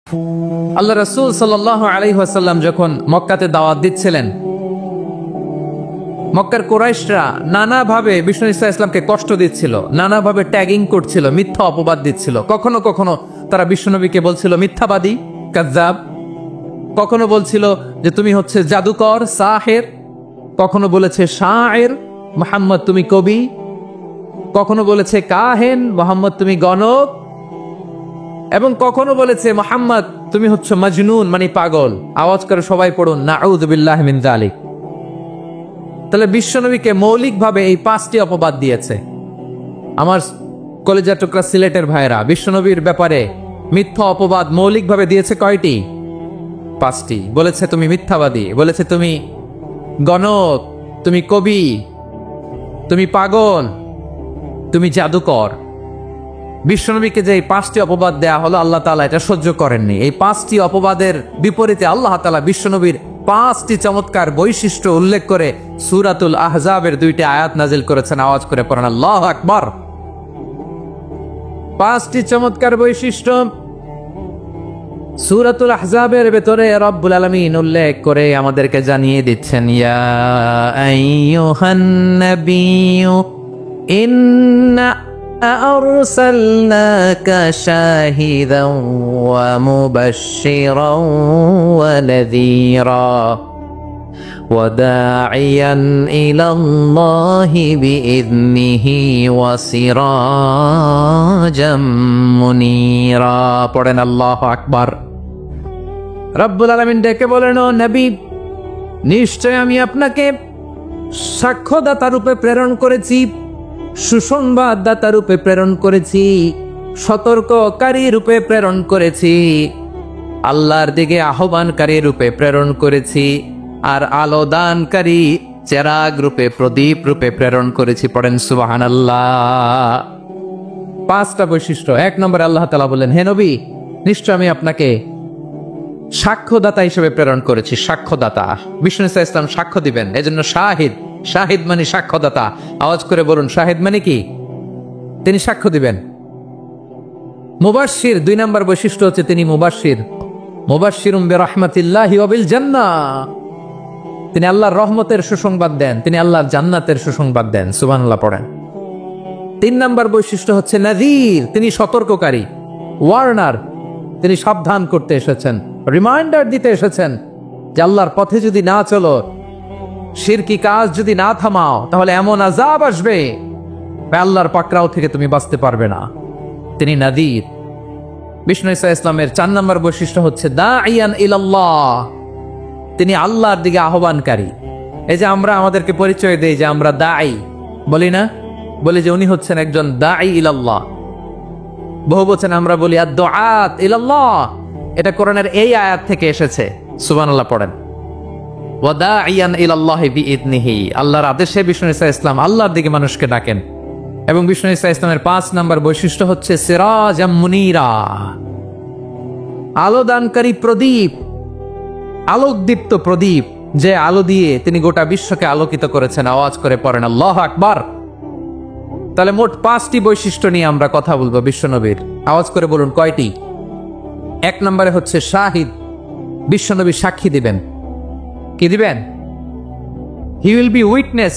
আল্লাহ রাসূল সাল্লাল্লাহু আলাইহি ওয়াসাল্লাম যখন মক্কাতে দাওয়াত দিচ্ছিলেন, মক্কার কুরাইশরা নানাভাবে বিষ্ণু ঈসা ইসলামকে কষ্ট দিচ্ছিল, নানাভাবে ট্যাগিং করছিল, মিথ্যা অপবাদ দিচ্ছিল। কখনো কখনো তারা বিশ্বনবীকে বলছিল মিথ্যাবাদী, কাযযাব। কখনো বলছিল যে তুমি হচ্ছে জাদুকর, সাহের। কখনো বলেছে শায়ের, মুহাম্মদ তুমি কবি। কখনো বলেছে কাহেন, মুহাম্মদ তুমি গণক। এবং কখনো বলেছে মুহাম্মদ তুমি হচ্ছে মাজনুন, মানে পাগল। আওয়াজ করে সবাই পড়ুন নাউযু বিল্লাহি মিন যালিক। তাহলে বিশ্বনবীকে মৌলিকভাবে এই 5টি অপবাদ দিয়েছে। আমার কলেজা টুকরা সিলেটের ভাইরা, বিশ্বনবীর ব্যাপারে মিথ্যা অপবাদ মৌলিকভাবে দিয়েছে কয়টি? 5টি। বলেছে তুমি মিথ্যাবাদী, বলেছে তুমি গণক, তুমি কবি, তুমি পাগল, তুমি জাদুকর। বিশ্বনবীকে যে এই 5টি অপবাদ দেয়া হলো, আল্লাহ তাআলা এটা সহ্য করেননি। এই 5টি অপবাদের বিপরীতে আল্লাহ তাআলা বিশ্বনবীর 5টি চমৎকার বৈশিষ্ট্য উল্লেখ করে সূরাতুল আহজাবের 2টি আয়াত নাজিল করেছেন। আওয়াজ করে পড়েন আল্লাহু আকবার। 5টি চমৎকার বৈশিষ্ট্য সূরাতুল আহজাবের ভেতরে রব্বুল আলামিন উল্লেখ করে আমাদেরকে জানিয়ে দিচ্ছেন, ইয়া আইয়ুহান নাবিয়্যু ইন্না আরসালনাকা শাহিদান ওয়া মুবাশশিরান ওয়া নাযীরা ওয়া দাঈয়ান ইলাল্লাহি বিইذনিহি ওয়া সিরাজাম মুনীরা। পড়েন আল্লাহু আকবার। রব্বুল আলামিন ডেকে বলেন, ও নবী, নিশ্চয় আমি আপনাকে সাক্ষ্যদাতা রূপে প্রেরণ করেছি, সুসংবাদদাতা রূপে প্রেরণ করেছি, সতর্ককারী রূপে প্রেরণ করেছি, আল্লাহর দিকে আহ্বানকারী রূপে প্রেরণ করেছি, আর আলো দানকারী চেরাগ রূপে, প্রদীপ রূপে প্রেরণ করেছি। পড়েন সুবহানাল্লাহ। 5টা বৈশিষ্ট্য। 1 নম্বরে আল্লাহ তাআলা বলেন, হে নবী, নিশ্চয় আমি আপনাকে সাক্ষ্যদাতা হিসেবে প্রেরণ করেছি। সাক্ষ্যদাতা, বিষ্ণু ঈসা ইসলাম সাক্ষ্য দিবেন, এজন্য শাহিদ। শাহিদ মানে সাক্ষ্যদাতা। আওয়াজ করে বলুন, শাহিদ মানে কি? তিনি সাক্ষ্য দিবেন। মুবাশশির, 2 নম্বর বৈশিষ্ট্য হচ্ছে তিনি মুবাশশির। মুবাশশিরুম বিরাহমাতিল্লাহি ওয়া বিল জান্নাহ। তিনি আল্লাহর রহমতের সুসংবাদ দেন, তিনি আল্লাহর জান্নাতের সুসংবাদ দেন। সুবহানাল্লাহ পড়েন। 3 নম্বর বৈশিষ্ট্য হচ্ছে নাযীর, তিনি সতর্ককারী, ওয়ার্নার। তিনি সাবধান করতে এসেছেন, রিমাইন্ডার দিতে এসেছেন যে আল্লাহর পথে যদি না চলো, শিরকি কাজ যদি না থামাও, তাহলে এমন আযাব আসবে আল্লাহর পাকড়াও থেকে তুমি বাঁচতে পারবে না। তিনি নাযীর। বিষ্ণু ঈসা ইসলামের 4 নম্বর বৈশিষ্ট্য হচ্ছে দাঈয়ান ইলাল্লাহ, তিনি আল্লাহর দিকে আহ্বানকারী। এই যে আমরা আমাদেরকে পরিচয় দেই যে আমরা দাঈ, বলি না? বলি যে উনি হচ্ছেন একজন দাঈ ইলাল্লাহ। বহু বচন আমরা বলি আদ-দুআত ইলাল্লাহ। এটা কোরআনের এই আয়াত থেকে এসেছে। সুবহানাল্লাহ পড়েন। ওয়া দাঈয়ান ইলাল্লাহি বিইذনিহি, আল্লাহর আদেশে বিষ্ণু ঈসা ইসলাম আল্লাহর দিকে মানুষকে ডাকেন। এবং বিষ্ণু ঈসা ইসলামের 5 নম্বর বৈশিষ্ট্য হচ্ছে সিরাজাম মুনীরা, আলো দানকারী প্রদীপ, আলোকদীপ্ত প্রদীপ, যে আলো দিয়ে তিনি গোটা বিশ্বকে আলোকিত করেছেন। আওয়াজ করে পড়েন আল্লাহু আকবার। তাহলে মোট 5টি বৈশিষ্ট্য নিয়ে আমরা কথা বলবো বিশ্বনবীর। আওয়াজ করে বলুন কয়টি? 1 নম্বরে হচ্ছে শাহিদ, বিশ্বনবী সাক্ষী দিবেন। কি দিবেন? He will be witness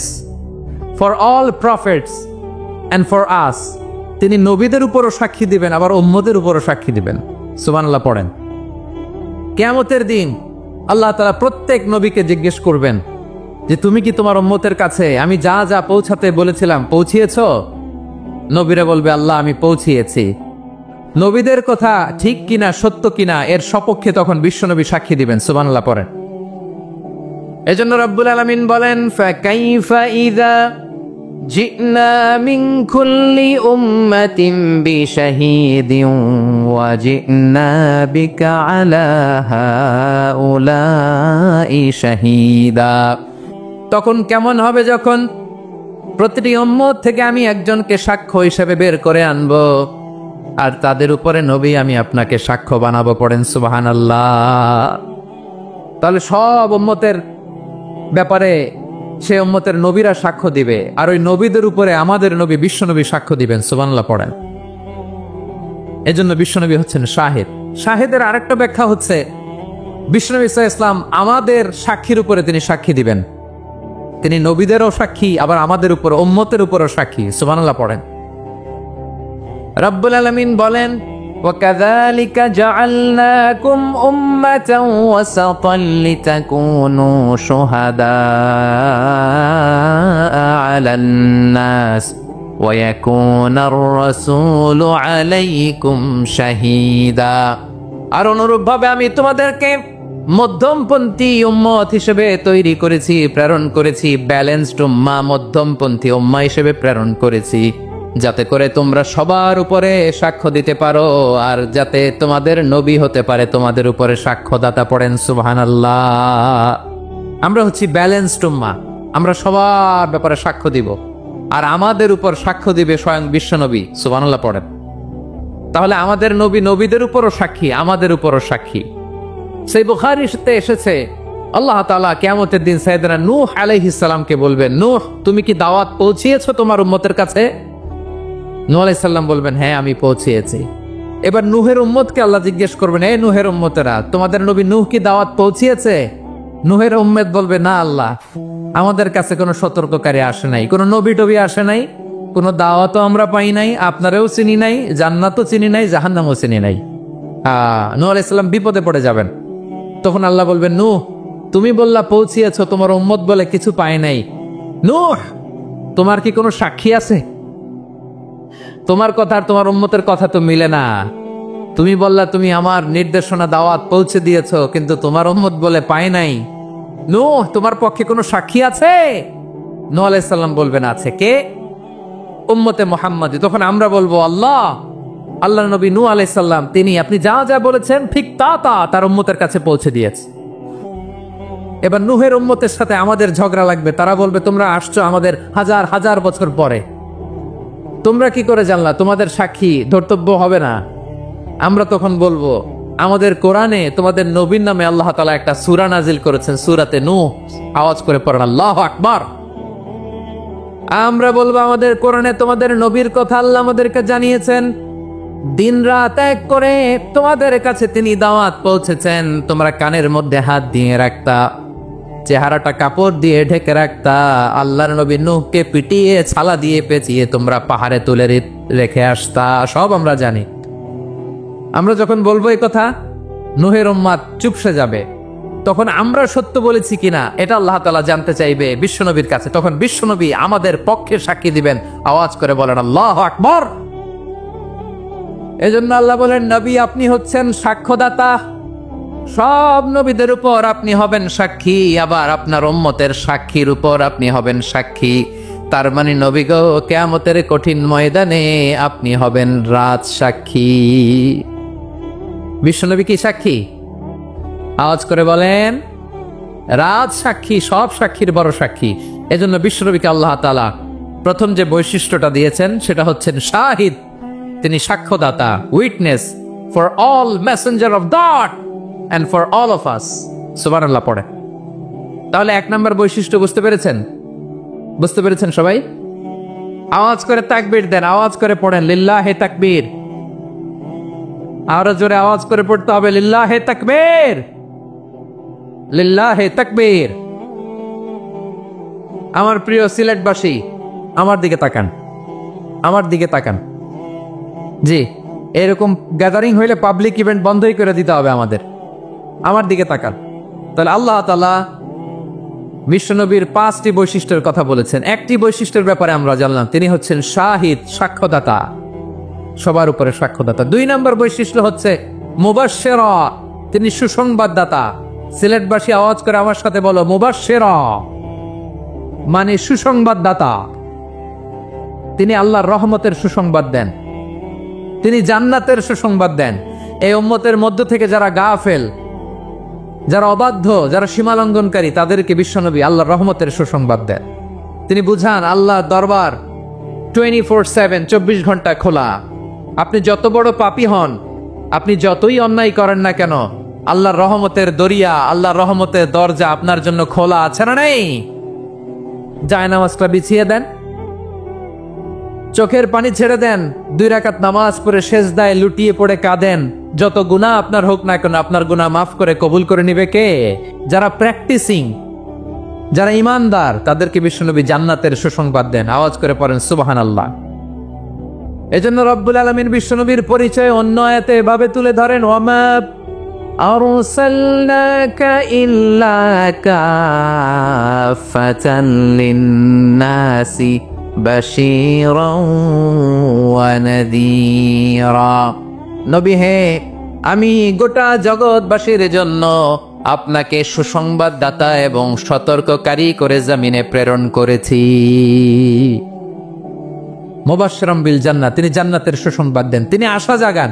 for all prophets and for us. তিনি নবীদের উপরও সাক্ষী দিবেন, আবার উম্মতের উপরও সাক্ষী দিবেন। সুবহানাল্লাহ পড়েন। কিয়ামতের দিন আল্লাহ তাআলা প্রত্যেক নবীকে জিজ্ঞেস করবেন যে তুমি কি তোমার উম্মতের কাছে আমি যা যা পৌঁছাতে বলেছিলাম পৌঁছিয়েছো? নবীরা বলবে, আল্লাহ আমি পৌঁছিয়েছি। নবীদের কথা ঠিক কিনা, সত্য কিনা, এর সপক্ষে তখন বিশ্বনবী সাক্ষী দিবেন। সুবহানাল্লাহ পড়েন। এজন্য রব্বুল আলামিন বলেন, ফাকাইফা ইযা জিনা মিন কুল্লি উম্মাতিন বিশাহীদিন ওয়া জিনা বিকা আলা হাউলাই শাহীদা। তখন কেমন হবে যখন প্রতিটি উম্মত থেকে আমি একজনকে সাক্ষ্য হিসেবে বের করে আনবো, আর তাদের উপরে নবী আমি আপনাকে সাক্ষ্য বানাবো। পড়েন সুবহানাল্লাহ। তাহলে সব উম্মতের ব্যাপারে সে উম্মতের নবীরা সাক্ষ্য দিবে, আর ওই নবীদের উপরে আমাদের নবী বিশ্বনবী সাক্ষ্য দিবেন। সুবহানাল্লাহ পড়েন। এজন্য বিশ্বনবী হচ্ছেন শাহিদ। শাহেদের আরেকটা ব্যাখ্যা হচ্ছে বিশ্বনবী সাল্লাল্লাহু আলাইহি ওয়াসাল্লাম আমাদের সাক্ষীর উপরে তিনি সাক্ষী দিবেন। তিনি নবীদেরও সাক্ষী, আবার আমাদের উপর উম্মতের উপরও সাক্ষী। সুবহানাল্লাহ পড়েন। রব্বুল আলামিন বলেন, وَكَذَلِكَ جَعَلْنَاكُمْ أُمَّةً وَسَطًا لِتَكُونُوا شُهَدَاءَ عَلَى النَّاسِ وَيَكُونَ الرَّسُولُ عَلَيْكُمْ شَهِيدًا। আর অনুরূপভাবে আমি তোমাদেরকে মধ্যমপন্থী উম্মত হিসেবে তৈরি করেছি, প্রেরণ করেছি। ব্যালেন্সড উম্মাহ, মধ্যমপন্থী উম্মাহ হিসেবে প্রেরণ করেছি, যাতে করে তোমরা সবার উপরে সাক্ষ্য দিতে পারো, আর যাতে তোমাদের নবী হতে পারে তোমাদের উপরে সাক্ষ্যদাতা। পড়েন সুবহানাল্লাহ। আমরা হচ্ছি ব্যালেন্সড উম্মাহ, আমরা সবার ব্যাপারে সাক্ষ্য দিব, আর আমাদের উপর সাক্ষ্য দিবে স্বয়ং বিশ্বনবী। সুবহানাল্লাহ পড়েন। তাহলে আমাদের নবী নবীদের উপরও সাক্ষী, আমাদের উপরও সাক্ষী। সেই বুখারীতে এসেছে আল্লাহ তাআলা কিয়ামতের দিন সাইয়েদনা নূহ আলাইহিস সালামকে বলবেন, নূহ তুমি কি দাওয়াত পৌঁছিয়েছো তোমার উম্মতের কাছে? নূহ আলাইহিস সালাম বলবেন, হ্যাঁ আমি পৌঁছিয়েছি। এবার নূহের উম্মতকে আল্লাহ জিজ্ঞেস করবেন, এই নূহের উম্মতেরা, তোমাদের নবী নূহ কি দাওয়াত পৌঁছিয়েছে? নূহের উম্মত বলবে, না আল্লাহ, আমাদের কাছে কোনো সতর্ককারী আসে নাই, কোনো নবী টবি আসে নাই, কোনো দাওয়াতও আমরা পাই নাই, আপনারাও চিনি নাই, জান্নাতও চিনি নাই, জাহান্নামও চিনি নাই। নূহ আলাইহিস সালাম বিপদে পড়ে যাবেন। তখন আল্লাহ বলবেন, নূহ তুমি বললা পৌঁছিয়েছো, তোমার উম্মত বলে কিছু পায় নাই। নূহ তোমার কি কোনো সাক্ষী আছে? তোমার কথা আর তোমার উম্মতের কথা তো মিলে না। তুমি বললা তুমি আমার নির্দেশনা দাওয়াত পৌঁছে দিয়েছো, কিন্তু তোমার উম্মত বলে পায় নাই। নূহ তোমার পক্ষে কোনো সাক্ষী আছে? নূহ আলাইহিস সালাম বলবেন, আছে। কে? উম্মতে মুহাম্মাদি। তখন আমরা বলবো, আল্লাহ নবী নূহ আলাইহিস সালাম তিনি আপনি যা যা বলেছেন ঠিক তার উম্মতের কাছে পৌঁছে দিয়েছে। এবার নূহের উম্মতের সাথে আমাদের ঝগড়া লাগবে। তারা বলবে, তোমরা আসছো আমাদের হাজার হাজার বছর পরে, তোমরা কি করে জানলা? তোমাদের সাক্ষী ধর্তব্য হবে না। আমরা তখন বলবো, আমাদের কোরআনে তোমাদের নবীর নামে আল্লাহ তাআলা একটা সূরা নাজিল করেছেন, সূরাতে নূহ। আওয়াজ করে পড়েন আল্লাহু আকবার। আমরা বলবো, আমাদের কোরআনে তোমাদের নবীর কথা আল্লাহ আমাদেরকে জানিয়েছেন, দিন রাত এক করে তোমাদের কাছে তিনি দাওয়াত পৌঁছেছেন। তোমরা কানের মধ্যে হাত দিয়ে রাখতা, চেহারাটা কাপড় দিয়ে ঢেকে রাখতা, আল্লাহর নবী নূহকে পিটিয়ে ছালা দিয়ে পেঁচিয়ে তোমরা পাহাড়ে তুলে রেখে আসতা, সব আমরা জানি। আমরা যখন বলবো এই কথা, নূহের উম্মাত চুপসে যাবে। তখন আমরা সত্য বলেছি কিনা এটা আল্লাহ তাআলা জানতে চাইবে বিশ্বনবীর কাছে। তখন বিশ্বনবী আমাদের পক্ষে সাক্ষী দিবেন। আওয়াজ করে বলেন আল্লাহু আকবার। এজন্য আল্লাহ বলেন, নবী আপনি হচ্ছেন সাক্ষ্যদাতা, সব নবীদের উপর আপনি হবেন সাক্ষী, আবার আপনার উম্মতের সাক্ষীর উপর আপনি হবেন সাক্ষী। তার মানে নবী গো, কিয়ামতের কঠিন ময়দানে আপনি হবেন রাজ সাক্ষী। বিশ্বনবী কি সাক্ষী? আওয়াজ করে বলেন, রাজ সাক্ষী, সব সাক্ষীর বড় সাক্ষী। এজন্য বিশ্বনবীকে আল্লাহ তাআলা প্রথম যে বৈশিষ্ট্যটা দিয়েছেন সেটা হচ্ছেন শাহিদ। তিনি সাক্ষ্যদাতা, witness for all messenger of God and for all of us। সুবহানাল্লাহ পড়ে। তাহলে এক নাম্বার বৈশিষ্ট্য বুঝতে পেরেছেন? বুঝতে পেরেছেন সবাই? আওয়াজ করে তাকবীর দেন, আওয়াজ করে পড়েন লিল্লাহে তাকবীর। আরো জোরে আওয়াজ করে পড়তে হবে, লিল্লাহে তাকবীর, লিল্লাহে তাকবীর। আমার প্রিয় সিলেটবাসী, আমার দিকে তাকান, আমার দিকে তাকান। জি, এরকম গ্যাদারিং হইলে পাবলিক ইভেন্ট বন্ধই করে দিতে হবে আমাদের। আমার দিকে তাকান। তাহলে আল্লাহ তাআলা বিশ্বনবীর 5টি বৈশিষ্ট্যের কথা বলেছেন। একটি বৈশিষ্ট্যের ব্যাপারে আমরা জানলাম, তিনি হচ্ছেন শাহিদ, সাক্ষ্যদাতা, সবার উপরে সাক্ষ্যদাতা। 2 নম্বর বৈশিষ্ট্য হচ্ছে মুবাশশিরা, তিনি সুসংবাদদাতা। সিলেটবাসী আওয়াজ করে আমার সাথে বলো, মুবাশশিরা মানে সুসংবাদদাতা। তিনি আল্লাহর রহমতের সুসংবাদ দেন, তিনি জান্নাতের সুসংবাদ দেন। এই উম্মতের মধ্য থেকে যারা গাফেল, যারা অবাধ্য, যারা সীমালঙ্ঘনকারী, তাদেরকে বিশ্বনবী আল্লাহর রহমতের সুসংবাদ দেন। তিনি বুঝান আল্লাহর দরবার 24/7, 24 ঘন্টা খোলা। আপনি যত বড় পাপী হন, আপনি যতই অন্যায় করেন না কেন, আল্লাহর রহমতের দরিয়া, আল্লাহর রহমতের দরজা আপনার জন্য খোলা আছে না নেই? জায়নামাজটা বিছিয়ে দেন, চোখের পানি ছেড়ে দেন, 2 রাকাত নামাজ পড়ে সেজদায় লুটিয়ে পড়ে কাঁদেন, যত গুনাহ আপনার হোক না কেন আপনার গুনাহ মাফ করে কবুল করে নিবে কে? যারা প্র্যাকটিসিং, যারা ইমানদার, তাদেরকে বিশ্বনবী জান্নাতের সুসংবাদ দেন। আওয়াজ করে পড়েন সুবহানাল্লাহ। এজন্য রব্বুল আলামিন বিশ্বনবীর পরিচয় অন্য আয়াতে এভাবে তুলে ধরেন, ওয়ামা আরসালনাকা ইল্লা কাফাতান লিন্নাসি বাশীরাও ওয়া নাযীরা। নবী হে, আমি গোটা জগৎবাসীর জন্য আপনাকে সুসংবাদদাতা এবং সতর্ককারী করে জমিনে প্রেরণ করেছি। মুবাশশিরাম বিল জান্নাহ, তিনি জান্নাতের সুসংবাদ দেন, তিনি আশা জাগান।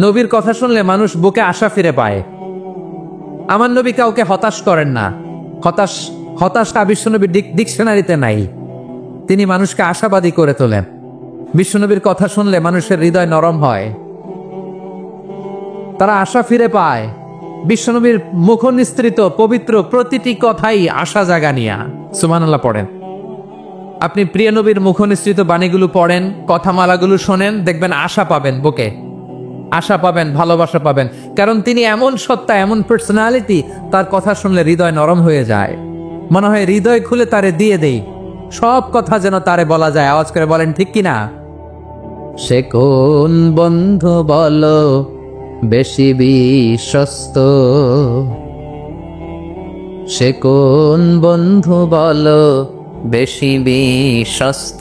নবীর কথা শুনলে মানুষ বুকে আশা ফিরে পায়। আমার নবী কাউকে হতাশ করেন না। হতাশা বিশ্বনবীর ডিকশনারিতে নাই। তিনি মানুষকে আশাবাদী করে তোলেন। বিশ্বনবীর কথা শুনলে মানুষের হৃদয় নরম হয়, তারা আশা ফিরে পায়। বিশ্বনবীর মুখ নিঃসৃত পবিত্র প্রতিটি কথাই আশা জাগানিয়া। সুবহানাল্লাহ পড়েন। আপনি প্রিয় নবীর মুখ নিঃসৃত বাণীগুলো পড়েন, কথামালাগুলো শোনেন, দেখবেন আশা পাবেন, বুকে আশা পাবেন, ভালোবাসা পাবেন। কারণ তিনি এমন সত্তা, এমন পার্সোনালিটি, তার কথা শুনলে হৃদয় নরম হয়ে যায়। মনে হয় হৃদয় খুলে তারে দিয়ে দেই, সব কথা যেন তারে বলা যায়। আওয়াজ করে বলেন ঠিক কিনা? সে কোন বন্ধু বলো বেশি বিশ্বস্ত, সে কোন বন্ধু বলো বেশি বিশ্বস্ত,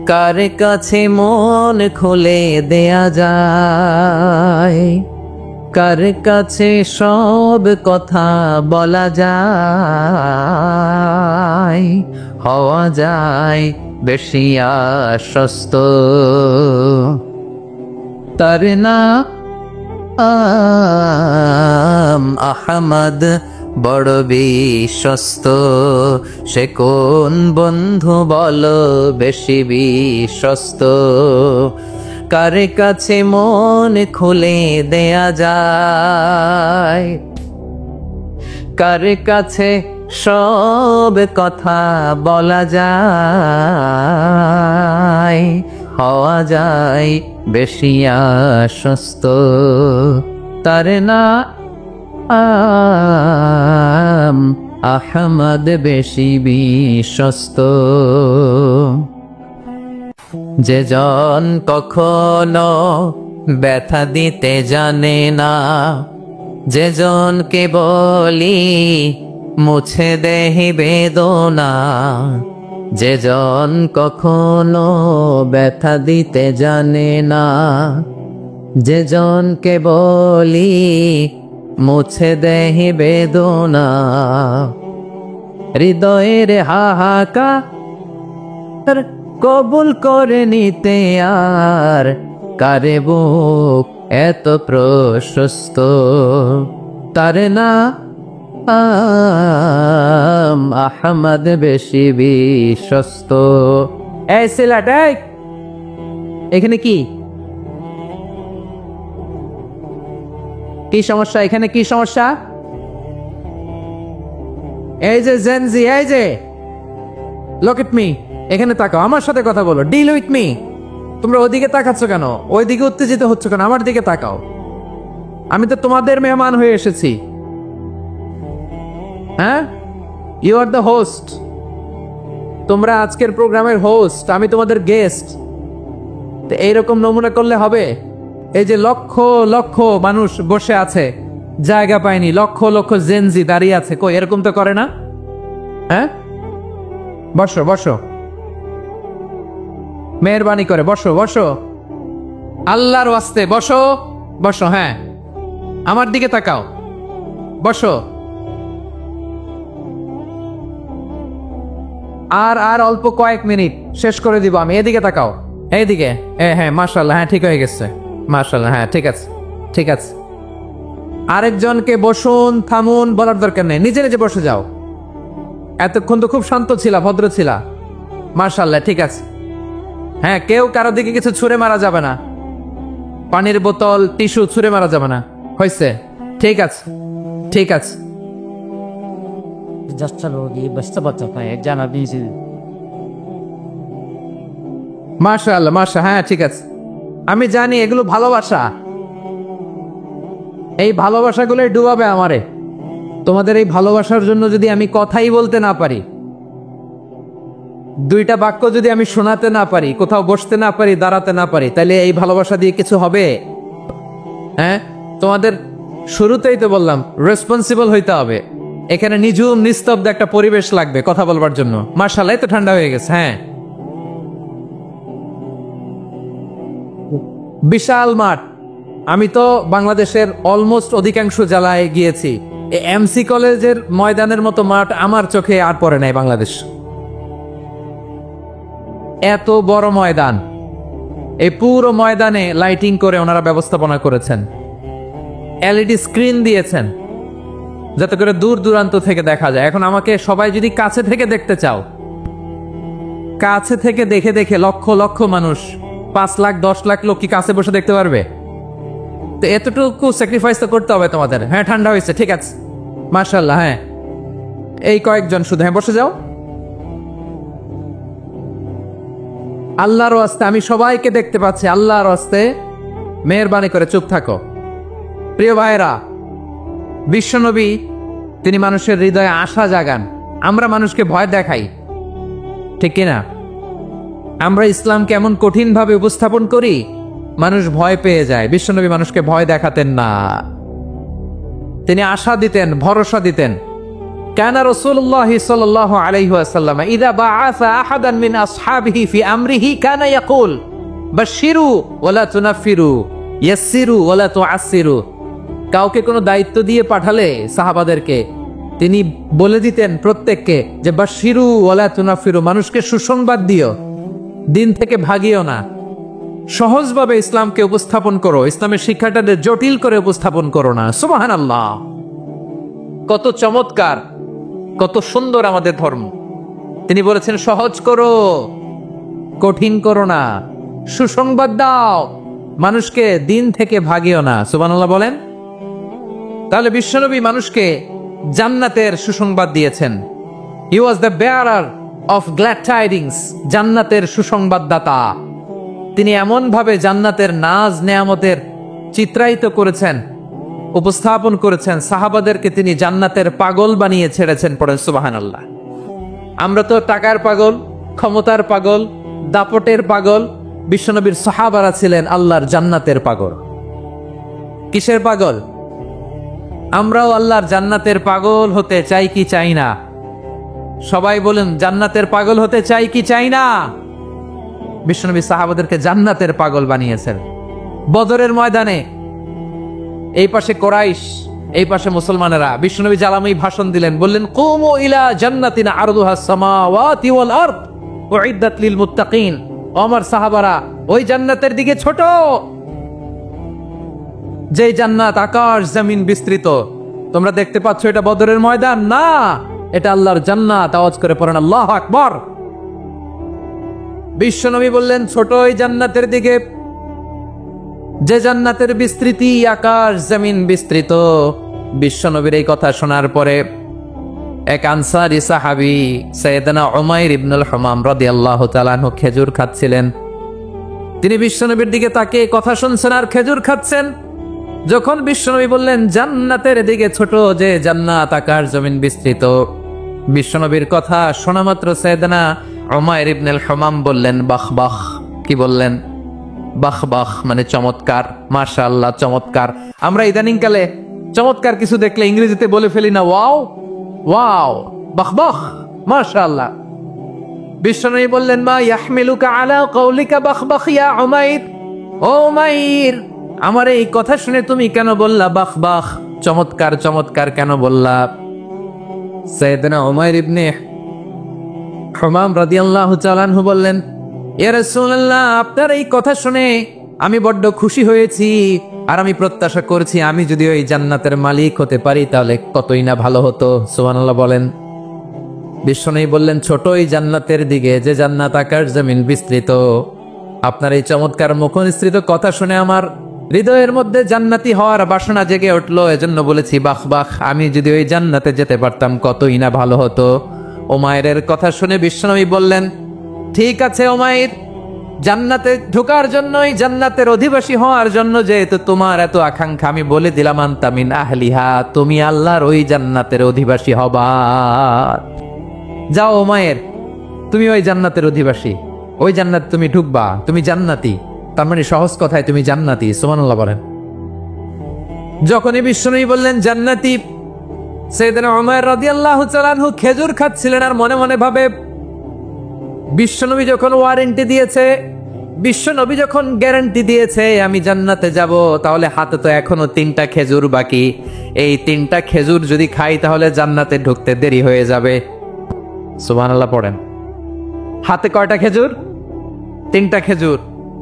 কার কাছে মন খুলে দেয়া যায়, কার কাছে সব কথা বলা যায়, হওয়া যায় বেশি আশ্বস্ত। তার নাম আহমদ বড় বিশ্বস্ত, সে কোন বন্ধু বলো বেশি বিশ্বস্ত, কার কাছে মন খুলে দেয়া যায়, কার কাছে সব কথা বলা যায়, হওয়া যায় বেশি আশ্বস্ত। তার নাম আহমদ বেশি বিশ্বস্ত। যে জন কখনো ব্যথা দিতে জানে না, যে জনকে বলি মুছে দেহি বেদনা, যে জন কখনো ব্যথা দিতে জানে না, যে জনকে বলি মুছে দেহি বেদনা, হৃদয়ের হাহাকার কবুল করে নিতে আর কারে বুক এত প্রশস্ত। তার নাম আহমদ বেশি বিশ্বস্ত। এই সিলেট, এখানে কি কি সমস্যা? এখানে কি সমস্যা? এই যে জেনজি, এই যে লুক এট মি, এখানে তাকাও, আমার সাথে কথা বলো, ডিল উইথ মি। তোমরা ওইদিকে তাকাচ্ছ কেন? ওইদিকে উত্তেজিত হচ্ছ কেন? আমার দিকে তাকাও। আমি তো তোমাদের মেহমান হয়ে এসেছি। হ্যাঁ, ইউ আর দ্য হোস্ট। তোমরা আজকের প্রোগ্রামের হোস্ট, আমি তোমাদের গেস্ট। তো এইরকম নমুনা করলে হবে? এই যে লক্ষ লক্ষ মানুষ বসে আছে, জায়গা পায়নি, লক্ষ লক্ষ জেনজি দাঁড়িয়ে আছে, কই এরকম তো করে না? হ্যাঁ, বসো বসো, মেহরবানি করে বসো বসো, আল্লাহর ওয়াস্তে বসো বসো। হ্যাঁ, আমার দিকে তাকাও, বসো। আর অল্প কয়েক মিনিট, শেষ করে দিব আমি। এদিকে তাকাও, এইদিকে। হ্যাঁ, মাশাআল্লাহ, হ্যাঁ ঠিক হয়ে গেছে, মাশাআল্লাহ, হ্যাঁ ঠিক আছে, ঠিক আছে। আরেকজনকে বসুন, থামুন বলার দরকার নেই, নিজে নিজে বসে যাও। এতক্ষণ তো খুব শান্ত ছিলা, ভদ্র ছিলা, মাশাআল্লাহ, ঠিক আছে। হ্যাঁ, কেউ কারো দিকে কিছু ছুঁড়ে মারা যাবে না, পানির বোতল, টিস্যু ছুঁড়ে মারা যাবে না, হয়েছে? ঠিক আছে, ঠিক আছে। মাশাআল্লাহ, মাশাআল্লাহ, হ্যাঁ ঠিক আছে। আমি জানি এগুলো ভালোবাসা, এই ভালোবাসাগুলোই ডুবাবে আমারে। তোমাদের এই ভালোবাসার জন্য যদি আমি কথাই বলতে না পারি, দুইটা বাক্য যদি আমি শোনাতে না পারি, কোথাও বসতে না পারি, দাঁড়াতে না পারি, তাহলে এই ভালোবাসা দিয়ে কিছু হবে? হ্যাঁ, তোমাদের শুরুতেই তো বললাম রেসপন্সিবল হইতে হবে। এখানে নিঝুম নিস্তব্ধ একটা পরিবেশ লাগবে কথা বলবার জন্য। মাশাআল্লাহ, তো ঠান্ডা হয়ে গেছে। হ্যাঁ, বিশাল মাঠ। আমি তো বাংলাদেশের অলমোস্ট অধিকাংশ জেলায় গিয়েছি। এমসি কলেজের ময়দানের মতো মাঠ আমার চোখে আর পড়ে নাই বাংলাদেশ। এত বড় ময়দান, এই পুরো ময়দানে লাইটিং করে ওনারা ব্যবস্থাপনা করেছেন, এলইডি স্ক্রিন দিয়েছেন যাতে করে দূর দূরান্ত থেকে দেখা যায়। এখন আমাকে সবাই যদি কাছে থেকে দেখতে চাও, কাছে থেকে দেখে দেখে লক্ষ লক্ষ মানুষ, 5 লাখ 10 লাখ লোক কি কাছে বসে দেখতে পারবে? তো এতটুকু স্যাক্রিফাইস তো করতে হবে তোমাদের। হ্যাঁ, ঠান্ডা হয়েছে, ঠিক আছে, মাশাআল্লাহ। হ্যাঁ, এই কয়েকজন শুধু, হ্যাঁ বসে যাও। আল্লাহর ওয়াস্তে আমি সবাইকে দেখতে পাচ্ছি, আল্লাহর ওয়াস্তে মেহেরবানি করে চুপ থাকো। প্রিয় ভাইরা, বিশ্বনবী তিনি মানুষের হৃদয়ে আশা জাগান। আমরা মানুষকে ভয় দেখাই, ঠিক কিনা? আমরা ইসলামকে এমন কঠিন ভাবে উপস্থাপন করি, মানুষ ভয় পেয়ে যায়। বিশ্বনবী মানুষকে ভয় দেখাতেন না, তিনি আশা দিতেন, ভরসা দিতেন। কানা রাসূলুল্লাহ সাল্লাল্লাহু আলাইহি ওয়াসাল্লাম ইযা বাআসা আহাদান মিন আসহাবিহি ফি আমরিহি কানা ইয়াকুল বাশশিরু ওয়ালা তুনাফিরু ইয়াসসিরু ওয়ালা তুআসসিরু। কাউকে কোনো দায়িত্ব দিয়ে পাঠালে সাহাবাদেরকে তিনি বলে দিতেন প্রত্যেককে যে বাশশিরু ওয়ালা তুনাফিরু, মানুষকে সুসংবাদ দিও, দিন থেকে ভাগিও না। সহজভাবে ইসলামকে উপস্থাপন করো, ইসলামের শিক্ষাটাকে জটিল করে উপস্থাপন করো না। সুবহানাল্লাহ, কত চমৎকার, কত সুন্দর আমাদের ধর্ম। তিনি বলেছেন সহজ করো, কঠিন করো না, সুসংবাদ দাও, মানুষকে দিন থেকে ভাগিও না। সুবহানাল্লাহ বলেন। তাহলে বিশ্বনবী মানুষকে জান্নাতের সুসংবাদ দিয়েছেন। He was the bearer of glad tidings, জান্নাতের সুসংবাদদাতা। তিনি এমন ভাবে জান্নাতের নাজ নেয়ামতের চিত্রায়িত করেছেন, উপস্থাপন করেছেন, সাহাবাদেরকে তিনি জান্নাতের পাগল বানিয়ে ছেড়েছেন। পড়েন সুবহানাল্লাহ। আমরা তো টাকার পাগল, ক্ষমতার পাগল, দাপটের পাগল। বিশ্বনবীর সাহাবারা ছিলেন আল্লাহর জান্নাতের পাগল। কিসের পাগল? আমরাও আল্লাহর জান্নাতের পাগল হতে চাই কি চাই না? সবাই বলেন, জান্নাতের পাগল হতে চাই কি চাই না? বিশ্বনবী সাহাবাদেরকে জান্নাতের পাগল বানিয়েছেন। বদরের ময়দানে এই পাশে কোরাইশ, এই পাশে মুসলমানেরা। বিশ্বনবী জালামি ভাষণ দিলেন, বললেন কুমু ইলা জান্নাতিন আরদুহাস সামাওয়াতি ওয়াল আরদ উইদ্দাত লিল মুত্তাকিন। আমার সাহাবারা, ওই জান্নাতের দিকে ছোট, যে জান্নাত আকাশ জমিন বিস্তৃত। তোমরা দেখতে পাচ্ছ এটা বদরের ময়দান না, এটা আল্লাহর জান্নাত। আওয়াজ করে পড়েন আল্লাহু আকবার। বিশ্বনবী বললেন ছোট ওই জান্নাতের দিকে, যে জান্নাতের বিস্তৃতি আকাশ জমিন বিস্তৃত। বিশ্বনবীর এই কথা শোনার পরে এক আনসারী সাহাবী সাইয়েদনা উমাইর ইবনুল হুমাম রাদিয়াল্লাহু তাআলা আনহু খেজুর খাচ্ছিলেন। তিনি বিশ্বনবীর দিকে তাকিয়ে কথা শুনছেন আর খেজুর খাচ্ছেন। যখন বিশ্বনবী বললেন জান্নাতের দিকে ছোট, যে জান্নাত আকাশ জমিন বিস্তৃত, বিশ্বনবীর কথা শোনা মাত্র সাইয়েদনা উমাইর ইবনুল হুমাম বললেন বাহ বাহ। কি বললেন? বাহ বাহ মানে চমৎকার, মাশাআল্লাহ চমৎকার। আমরা ইদানিং কালে চমৎকার কিছু দেখলে ইংরেজিতে বলে ফেলি না ওয়াও ওয়াও, বাহ বাহ, মাশাআল্লাহ। বিশ্বনবী বললেন মা ইয়াহমিলুকা আলা কওলিকা বাহ বাহ ইয়া উমাইর। ও উমাইর, আমার এই কথা শুনে তুমি কেন বললা বাহ বাহ, চমৎকার চমৎকার কেন বললা? সাইয়েদনা উমাইর ইবনে হুমাম রাদিয়াল্লাহু তাআলা আনহু বললেন, ইয়া রাসূলুল্লাহ, আপনার এই কথা শুনে আমি বড্ড খুশি হয়েছি, আর আমি প্রত্যাশা করছি আমি যদি ওই জান্নাতের মালিক হতে পারি তাহলে কতই না ভালো হতো। সুবহানাল্লাহ বলেন। বিশ্বনবী বললেন ছোট ওই জান্নাতের দিকে, যে জান্নাত আকাশ জমিন বিস্তৃত। আপনার এই চমৎকার মুখনিসৃত কথা শুনে আমার হৃদয়ের মধ্যে জান্নাতি হওয়ার বাসনা জেগে উঠলো, এজন্য বলেছি বাহ বাহ, আমি যদি ওই জান্নাতে যেতে পারতাম কতই না ভালো হতো। উমাইরের কথা শুনে বিশ্বনবী বললেন ঠিক আছে উমাইর, জান্নাতে ঢোকার জন্যই, জান্নাতের অধিবাসী হওয়ার জন্য যেহেতু তোমার এত আকাঙ্ক্ষা, আমি বলে দিলাম আনতা মিন আহলিহা, তুমি আল্লাহর ওই জান্নাতের অধিবাসী হবা। যাও উমায়ের, তুমি ওই জান্নাতের অধিবাসী, ওই জান্নাত তুমি ঢুকবা, তুমি জান্নাতি। তার মানে সহজ কথায় তুমি জান্নাতি। সুবহানাল্লাহ বলেন। যখনই বিশ্বনবী বললেন জান্নাতি, সাইয়েদনা উমার রাদিয়াল্লাহু তাআলা আনহু খেজুর খাচ্ছিলেন আর মনে মনে ভাবে, বিশ্বনবী যখন ওয়ারেন্টি দিয়েছে, বিশ্বনবী যখন গ্যারান্টি দিয়েছে আমি জান্নাতে যাব, তাহলে হাতে তো এখনো 3টা খেজুর বাকি। এই 3টা খেজুর যদি খাই তাহলে জান্নাতে ঢুকতে দেরি হয়ে যাবে। সুবহানাল্লাহ পড়েন। হাতে কয়টা খেজুর? 3টা খেজুর।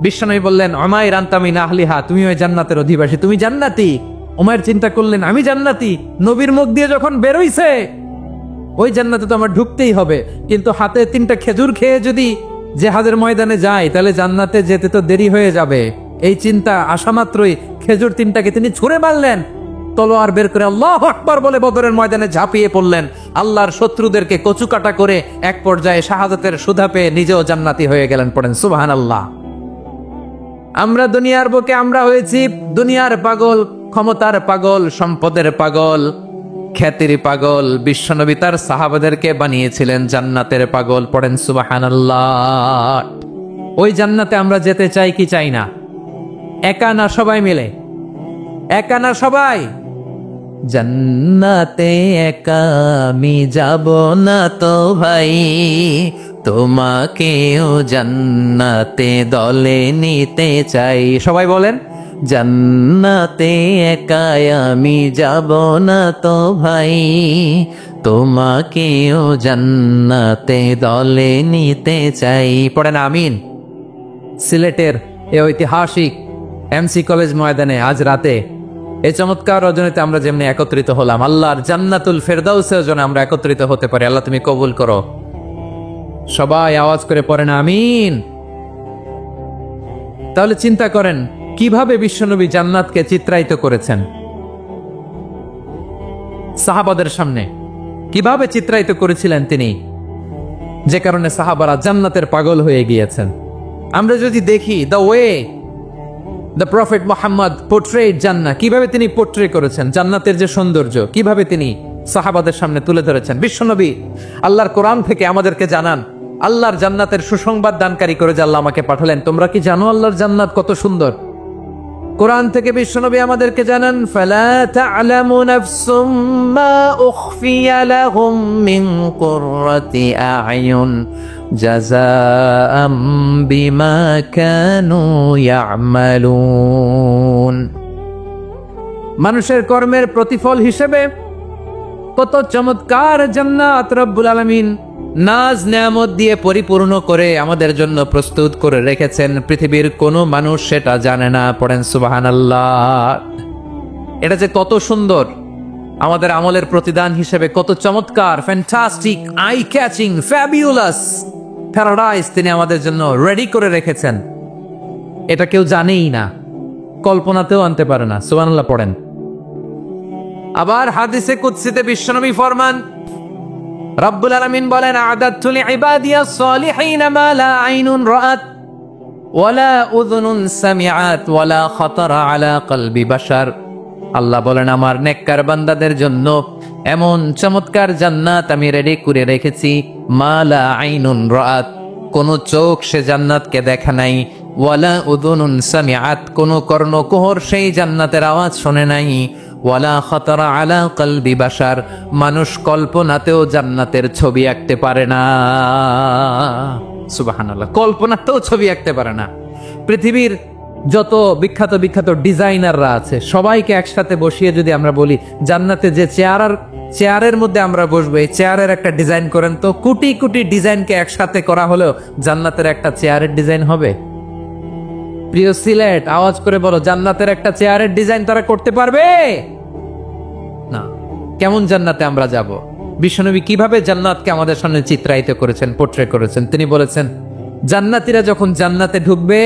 বিশ্বনবী বললেন উমাইর আনতা মিন আহলিহা, তুমি ওই জান্নাতের অধিবাসী, তুমি জান্নাতি। উমাইর চিন্তা করলেন আমি জান্নাতি, নবীর মুখ দিয়ে যখন বের হইছে ওই জান্নাতে তো আমার ঢুকতেই হবে, কিন্তু হাতে 3টা খেজুর খেয়ে যদি জিহাদের ময়দানে যায় তাহলে জান্নাতে যেতে তো দেরি হয়ে যাবে। এই চিন্তা আসা মাত্রই খেজুর 3টাকে তিনি ছুঁড়ে মারলেন, তলোয়ার বের করে আল্লাহু আকবার বলে বদরের ময়দানে ঝাঁপিয়ে পড়লেন। আল্লাহর শত্রুদেরকে কচুকাটা করে এক পর্যায়ে শাহাদাতের সুধা পেয়ে নিজেও জান্নাতি হয়ে গেলেন। পড়েন সুবহানাল্লাহ। আমরা দুনিয়ার বুকে আমরা হয়েছি দুনিয়ার পাগল, ক্ষমতার পাগল, সম্পদের পাগল, খ্যাতির পাগল। বিশ্বনবী তার সাহাবাদেরকে বানিয়েছিলেন জান্নাতের পাগল। পড়েন সুবহানাল্লাহ। ওই জান্নাতে আমরা যেতে চাই কি চাই না? একা না সবাই মিলে? একা না সবাই? জান্নাতে একা আমি যাব না তো ভাই, তোমাকেও জান্নাতে দলে নিতে চাই। সবাই বলেন জান্নাতে একা আমি যাব না তো ভাই, তোমাকেও জান্নাতে দলে নিতে চাই। পড়েন আমিন। সিলেটের এ ঐতিহাসিক এমসি কলেজ ময়দানে আজ রাতে এই চমৎকার রজনীতে আমরা যেমনি একত্রিত হলাম, আল্লাহর জান্নাতুল ফেরদাউসের জন্য আমরা একত্রিত হতে পারি। আল্লাহ তুমি কবুল করো। সবাই আওয়াজ করে পড়েন আমিন। তাহলে চিন্তা করেন কিভাবে বিশ্বনবী জান্নাতকে চিত্রায়িত করেছেন সাহাবাদের সামনে, কিভাবে চিত্রায়িত করেছিলেন তিনি, যে কারণে সাহাবারা জান্নাতের পাগল হয়ে গিয়েছেন। আমরা যদি দেখি the way the prophet Muhammad পোর্ট্রেড জান্নাত, কিভাবে তিনি পোর্ট্রে করেছেন জান্নাতের যে সৌন্দর্য, কিভাবে তিনি সাহাবাদের সামনে তুলে ধরেছেন। বিশ্বনবী আল্লাহর কোরআন থেকে আমাদেরকে জানান, আল্লাহর জান্নাতের সুসংবাদ দানকারী করে যে আল্লাহ আমাকে পাঠালেন। তোমরা কি জানো আল্লাহর জান্নাত কত সুন্দর? কোরআন থেকে বিশ্বনবী আমাদেরকে জানান, ফালা তা'লামু নাফসুম মা উখফিয়া লাহুম মিন কুররাতি আ'য়ুন জাযাআম বিমা কানু ইয়া'মালুন। মানুষের কর্মের প্রতিফল হিসেবে কত চমৎকার জান্নাত রব্বুল আলামিন নাজ নেয়ামত দিয়ে পরিপূর্ণ করে আমাদের জন্য প্রস্তুত করে রেখেছেন। পৃথিবীর কোনো মানুষ সেটা জানে না। পড়েন সুবহানাল্লাহ। এটা যে কত সুন্দর, আমাদের আমলের প্রতিদান হিসেবে কত চমৎকার, fantastic, eye catching, fabulous paradise তিনি আমাদের জন্য রেডি করে রেখেছেন। এটা কেউ জানেই না, কল্পনাতেও আনতে পারে না। সুবহানাল্লাহ পড়েন। আবার হাদিসে কুদসিতে বিশ্বনবী ফরমান, রব্বুল আলামিন বলেন, আ'দাতু লিইবাদিয়াস সালিহিনা মা লা আইনুন রাআত ওয়ালা উযুনুন সামিআত ওয়ালা খাতারা আলা কলবি বাশার। আল্লাহ বলেন আমার নেককার বান্দাদের জন্য এমন চমৎকার জান্নাত আমি রেডি করে রেখেছি, মা লা আইনুন রাআত, কোন চোখ সে জান্নাতকে দেখা নাই, ওয়ালা উযুনুন সামিআত, কোন কর্ণকুহর সেই জান্নাতের আওয়াজ শুনে নাই, ওয়ালা খাতারা আলা কলবি বাশার, মানুষ কল্পনাতেও জান্নাতের ছবি আঁকতে পারে না। সুবহানাল্লাহ, কল্পনাতেও ছবি আঁকতে পারে না। পৃথিবীর যত বিখ্যাত বিখ্যাত ডিজাইনাররা আছে সবাইকে একসাথে বসিয়ে যদি আমরা বলি জান্নাতে যে চেয়ারের মধ্যে আমরা বসবো, এই চেয়ারের একটা ডিজাইন করেন তো, কোটি কোটি ডিজাইনকে একসাথে করা হলেও জান্নাতের একটা চেয়ারের ডিজাইন হবে? প্রিয় সিলেট, আওয়াজ করে বলো, জান্নাতের একটা চেয়ারের ডিজাইন তারা করতে পারবে না। কেমন জান্নাতে আমরা যাব? বিশ্বনবী কিভাবে জান্নাতকে আমাদের সামনে চিত্রায়িত করেছেন, পোর্ট্রে করেছেন। তিনি বলেছেন জান্নাতীরা যখন জান্নাতে ঢুকবে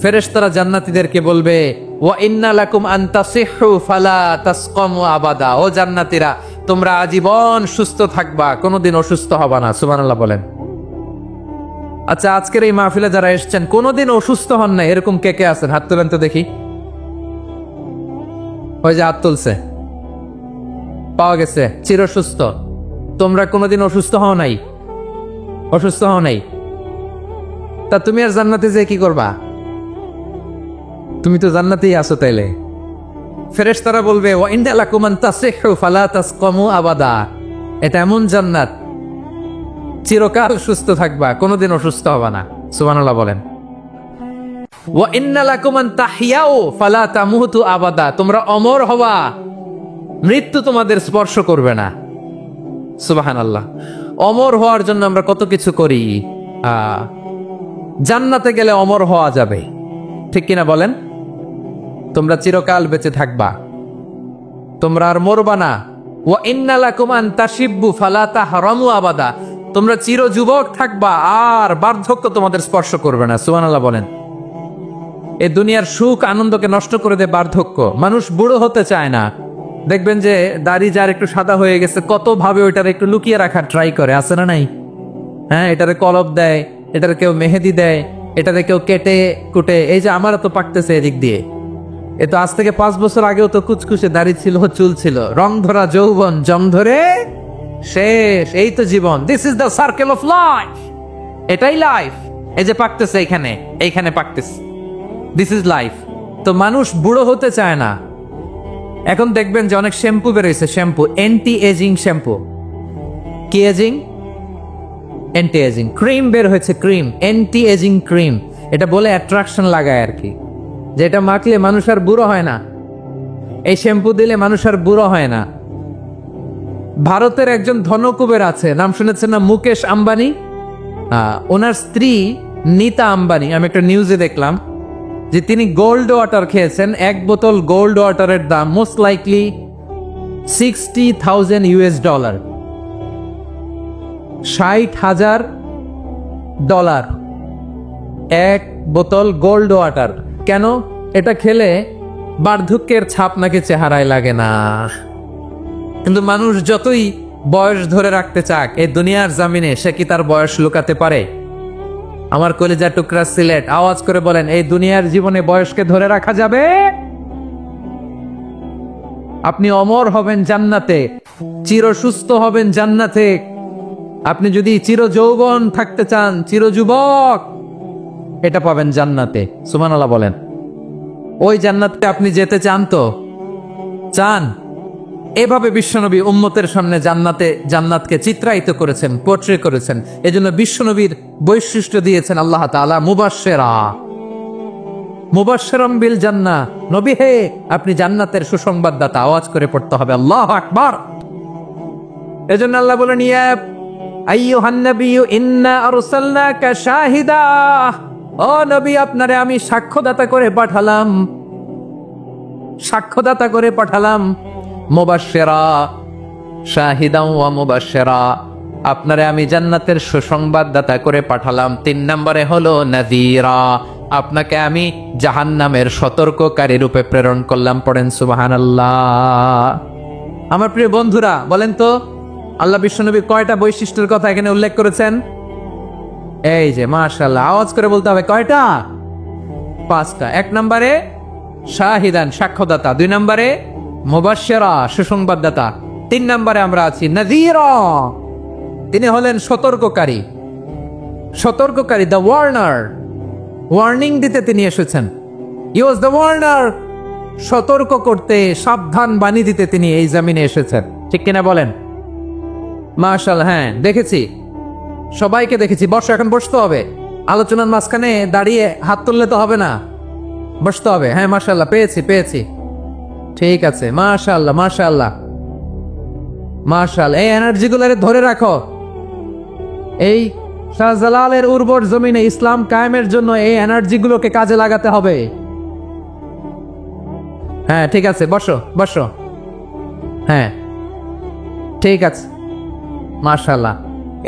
ফেরেশতারা জান্নাতীদেরকে বলবে, ওয়া ইন্না লাকুম আন তাসিহু ফালা তাসকামু আবাদা, ও জান্নাতীরা তোমরা আজীবন সুস্থ থাকবা, কোনোদিন অসুস্থ হবা না। সুবহানাল্লাহ বলেন। আচ্ছা, আজকের এই মাহফিলে যারা এসেছেন কোনোদিন অসুস্থ হন না এরকম কে কে আছেন? হাত তুলেন তো দেখি। ওই যে হাত তুলছে, পাওয়া গেছে, চির সুস্থ। তোমরা কোনোদিন অসুস্থ হও নাই? অসুস্থ হও নাই? তা তুমি আর জান্নাতে যে কি করবা? তুমি তো জান্নাতেই আছো তাইলে। ফেরেশতারা বলবে ওয়া ইন্না লাকুম আন তাসিহু ফালা তাসকামু আবাদা, এটা এমন জান্নাত চিরকাল সুস্থ থাকবা, কোনোদিন অসুস্থ হবা না। সুবহানাল্লাহ বলেন। ওয়া ইন্না লাকুম আন তাহইয়াউ ফালা তামুতু আবাদা, তোমরা অমর হবা, মৃত্যু তোমাদের স্পর্শ করবে না। সুবহানাল্লাহ। অমর হওয়ার জন্য আমরা কত কিছু করি। জান্নাতে গেলে অমর হওয়া যাবে, ঠিক কিনা বলেন? তোমরা চিরকাল বেঁচে থাকবা, তোমরা আর মরবা না। ওয়া ইন্না লাকুম আন তাশিব্বু ফালা তাহরামু আবাদা, তোমরা চির যুবক থাকবা, আর বার্ধক্য তোমাদের স্পর্শ করবে না। সুবহানাল্লাহ বলেন। এই দুনিয়ার সুখ আনন্দকে নষ্ট করে দেয় বার্ধক্য। মানুষ বুড়ো হতে চায় না। দেখবেন যে দাড়ি যার একটু সাদা হয়ে গেছে কত ভাবে ওইটার একটু লুকিয়ে রাখার ট্রাই করে, আছে না নাই? হ্যাঁ, এটারে কলপ দেয়, এটারে কেউ মেহেদি দেয়, এটারে কেউ কেটে কুটে। এই যে আমারও তো পাকতেছে এদিক দিয়ে, এ তো আজ থেকে 5 বছর আগেও তো কুচকুচে দাড়ি ছিল, চুল ছিল, রং ধরা যৌবন জং ধরে শেষ। এই তো জীবন। This is the circle of life, এটাই লাইফ। এই যে পাকতেছে এইখানে, এইখানে পাকতেছে, দিস ইজ লাইফ। তো মানুষ বুড়ো হতে চায় না। এখন দেখবেন যে অনেক শ্যাম্পু বেরোয়েছে, শ্যাম্পু অ্যান্টি এজিং শ্যাম্পু। কি এজিং? Anti ageing. ক্রিম বের হয়েছে, ক্রিম, অ্যান্টি এজিং ক্রিম। এটা বলে অ্যাট্রাকশন লাগায় আর কি, যেটা মাখলে মানুষ আর বুড়ো হয় না। এই শ্যাম্পু দিলে মানুষ আর বুড়ো হয় না। ভারতের একজন ধনকুবের আছে, নাম শুনেছেন না? মুকেশ আম্বানি। ওনার স্ত্রী নীতা আম্বানি, আমি একটা নিউজে দেখলাম যে তিনি গোল্ড ওয়াটার খেয়েছেন। 1 বোতল গোল্ড ওয়াটারের দাম মোস্ট লাইকলি $60,000, $60,000 এক বোতল গোল্ড ওয়াটার। কেন? এটা খেলে বার্ধক্যের ছাপ নাকি চেহারায় লাগে না। কিন্তু মানুষ যতই বয়স ধরে রাখতে চাক এই দুনিয়ার জামিনে, সে কি তার বয়স লুকাতে পারে? আমার কলিজা টুকরা সিলেট, আওয়াজ করে বলেন, এই দুনিয়ার জীবনে বয়সকে ধরে রাখা যাবে? আপনি অমর হবেন জান্নাতে, চির সুস্থ হবেন জান্নাতে। আপনি যদি চির যৌবন থাকতে চান, চির যুবক, এটা পাবেন জান্নাতে। সুবহানাল্লাহ বলেন। ওই জান্নাতে আপনি যেতে চান তো? চান? এভাবে বিশ্বনবী উম্মতের সামনে জান্নাতকে চিত্রায়িত করেছেন, পোর্ট্রে করেছেন। এজন্য বিশ্বনবীর বৈশিষ্ট্য দিয়েছেন আল্লাহ তাআলা মুবাশশিরাম বিল জান্নাহ। নবী হে, আপনি জান্নাতের সুসংবাদদাতা। আওয়াজ করে পড়তে হবে আল্লাহু আকবার। এজন্য আল্লাহ বলেন, ইয়া আইয়ুহান নাবিয়্যু ইন্না আরসালনাকা শাহিদা, ও নবী, আপনারে আমি সাক্ষ্যদাতা করে পাঠালাম, সাক্ষ্যদাতা করে পাঠালাম। মুবাশশিরা, শাহিদাও ওয়া মুবাশশিরা, আপনারে আমি জান্নাতের সুসংবাদদাতা করে পাঠালাম। 3 নম্বরে হলো নাযীরা, আপনাকে আমি জাহান্নামের সতর্ককারী রূপে প্রেরণ করলাম। পড়েন সুবহানাল্লাহ। আমার প্রিয় বন্ধুরা, বলেন তো আল্লাহ বিশ্বনবীর কয়টা বৈশিষ্ট্যের কথা এখানে উল্লেখ করেছেন? এই যে মাশাআল্লাহ, আওয়াজ করে বলতে হবে, কয়টা? 5টা। 1 নম্বরে শাহিদান, সাক্ষ্যদাতা। 2 নম্বরে মুবাশশিরা, সুসংবাদদাতা। 3 নম্বরে আমরা আছি নাযীরা, তিনি হলেন সতর্ককারী। সতর্ককারী, দ্য ওয়ার্নার, ওয়ার্নিং দিতে তিনি এসেছেন। হি ওয়াজ দ্য ওয়ার্নার, সতর্ক করতে, সাবধান বাণী দিতে তিনি এই জমিনে এসেছেন। ঠিক কিনা বলেন? মাশাআল্লাহ। হ্যাঁ, দেখেছি, সবাইকে দেখেছি। বসো, এখন বসতে হবে। আলোচনার মাঝখানে দাঁড়িয়ে হাত তুললে তো হবে না, বসতে হবে। হ্যাঁ, মাশাআল্লাহ, পেয়েছি। ঠিক আছে, মাশাআল্লাহ মাশাআল্লাহ মাশাআল্লাহ। এই এনার্জি গুলারে ধরে রাখো। এই শাহজালালের উর্বর জমিনে ইসলাম কায়েমের জন্য এই এনার্জি গুলোকে কাজে লাগাতে হবে। হ্যাঁ, ঠিক আছে, বসো। হ্যাঁ, ঠিক আছে, মাশাআল্লাহ।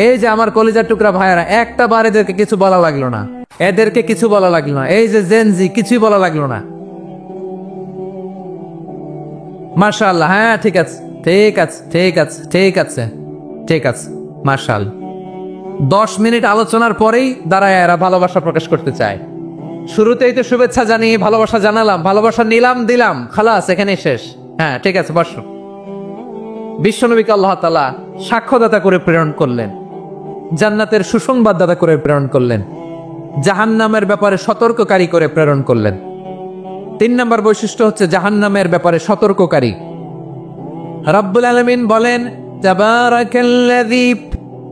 এই যে আমার কলিজার টুকরা ভাইয়েরা, একটা বার এদেরকে কিছু বলা লাগলো না, এদেরকে কিছু বলা লাগলো না। এই যে জেনজি, কিছুই বলা লাগলো না। মাশাআল্লাহ। হ্যাঁ, ঠিক আছে, মাশাআল্লাহ। 10 মিনিট আলোচনার পরেই দাঁড়ায় এরা ভালোবাসা প্রকাশ করতে চায়। শুরুতেই তো শুভেচ্ছা জানিয়ে ভালোবাসা জানালাম, ভালোবাসা নিলাম দিলাম, খালাস এখানে শেষ। হ্যাঁ ঠিক আছে বসো। বিশ্বনবীকে আল্লাহ তাআলা সাক্ষ্যদাতা করে প্রেরণ করলেন, জান্নাতের সুসংবাদদাতা করে প্রেরণ করলেন, জাহান্নামের ব্যাপারে সতর্ককারী করে প্রেরণ করলেন। 3 নম্বর বৈশিষ্ট্য হচ্ছে জাহান্নামের ব্যাপারে সতর্ককারী। রব্বুল আলামিন বলেন, তাবারাকাল্লাযী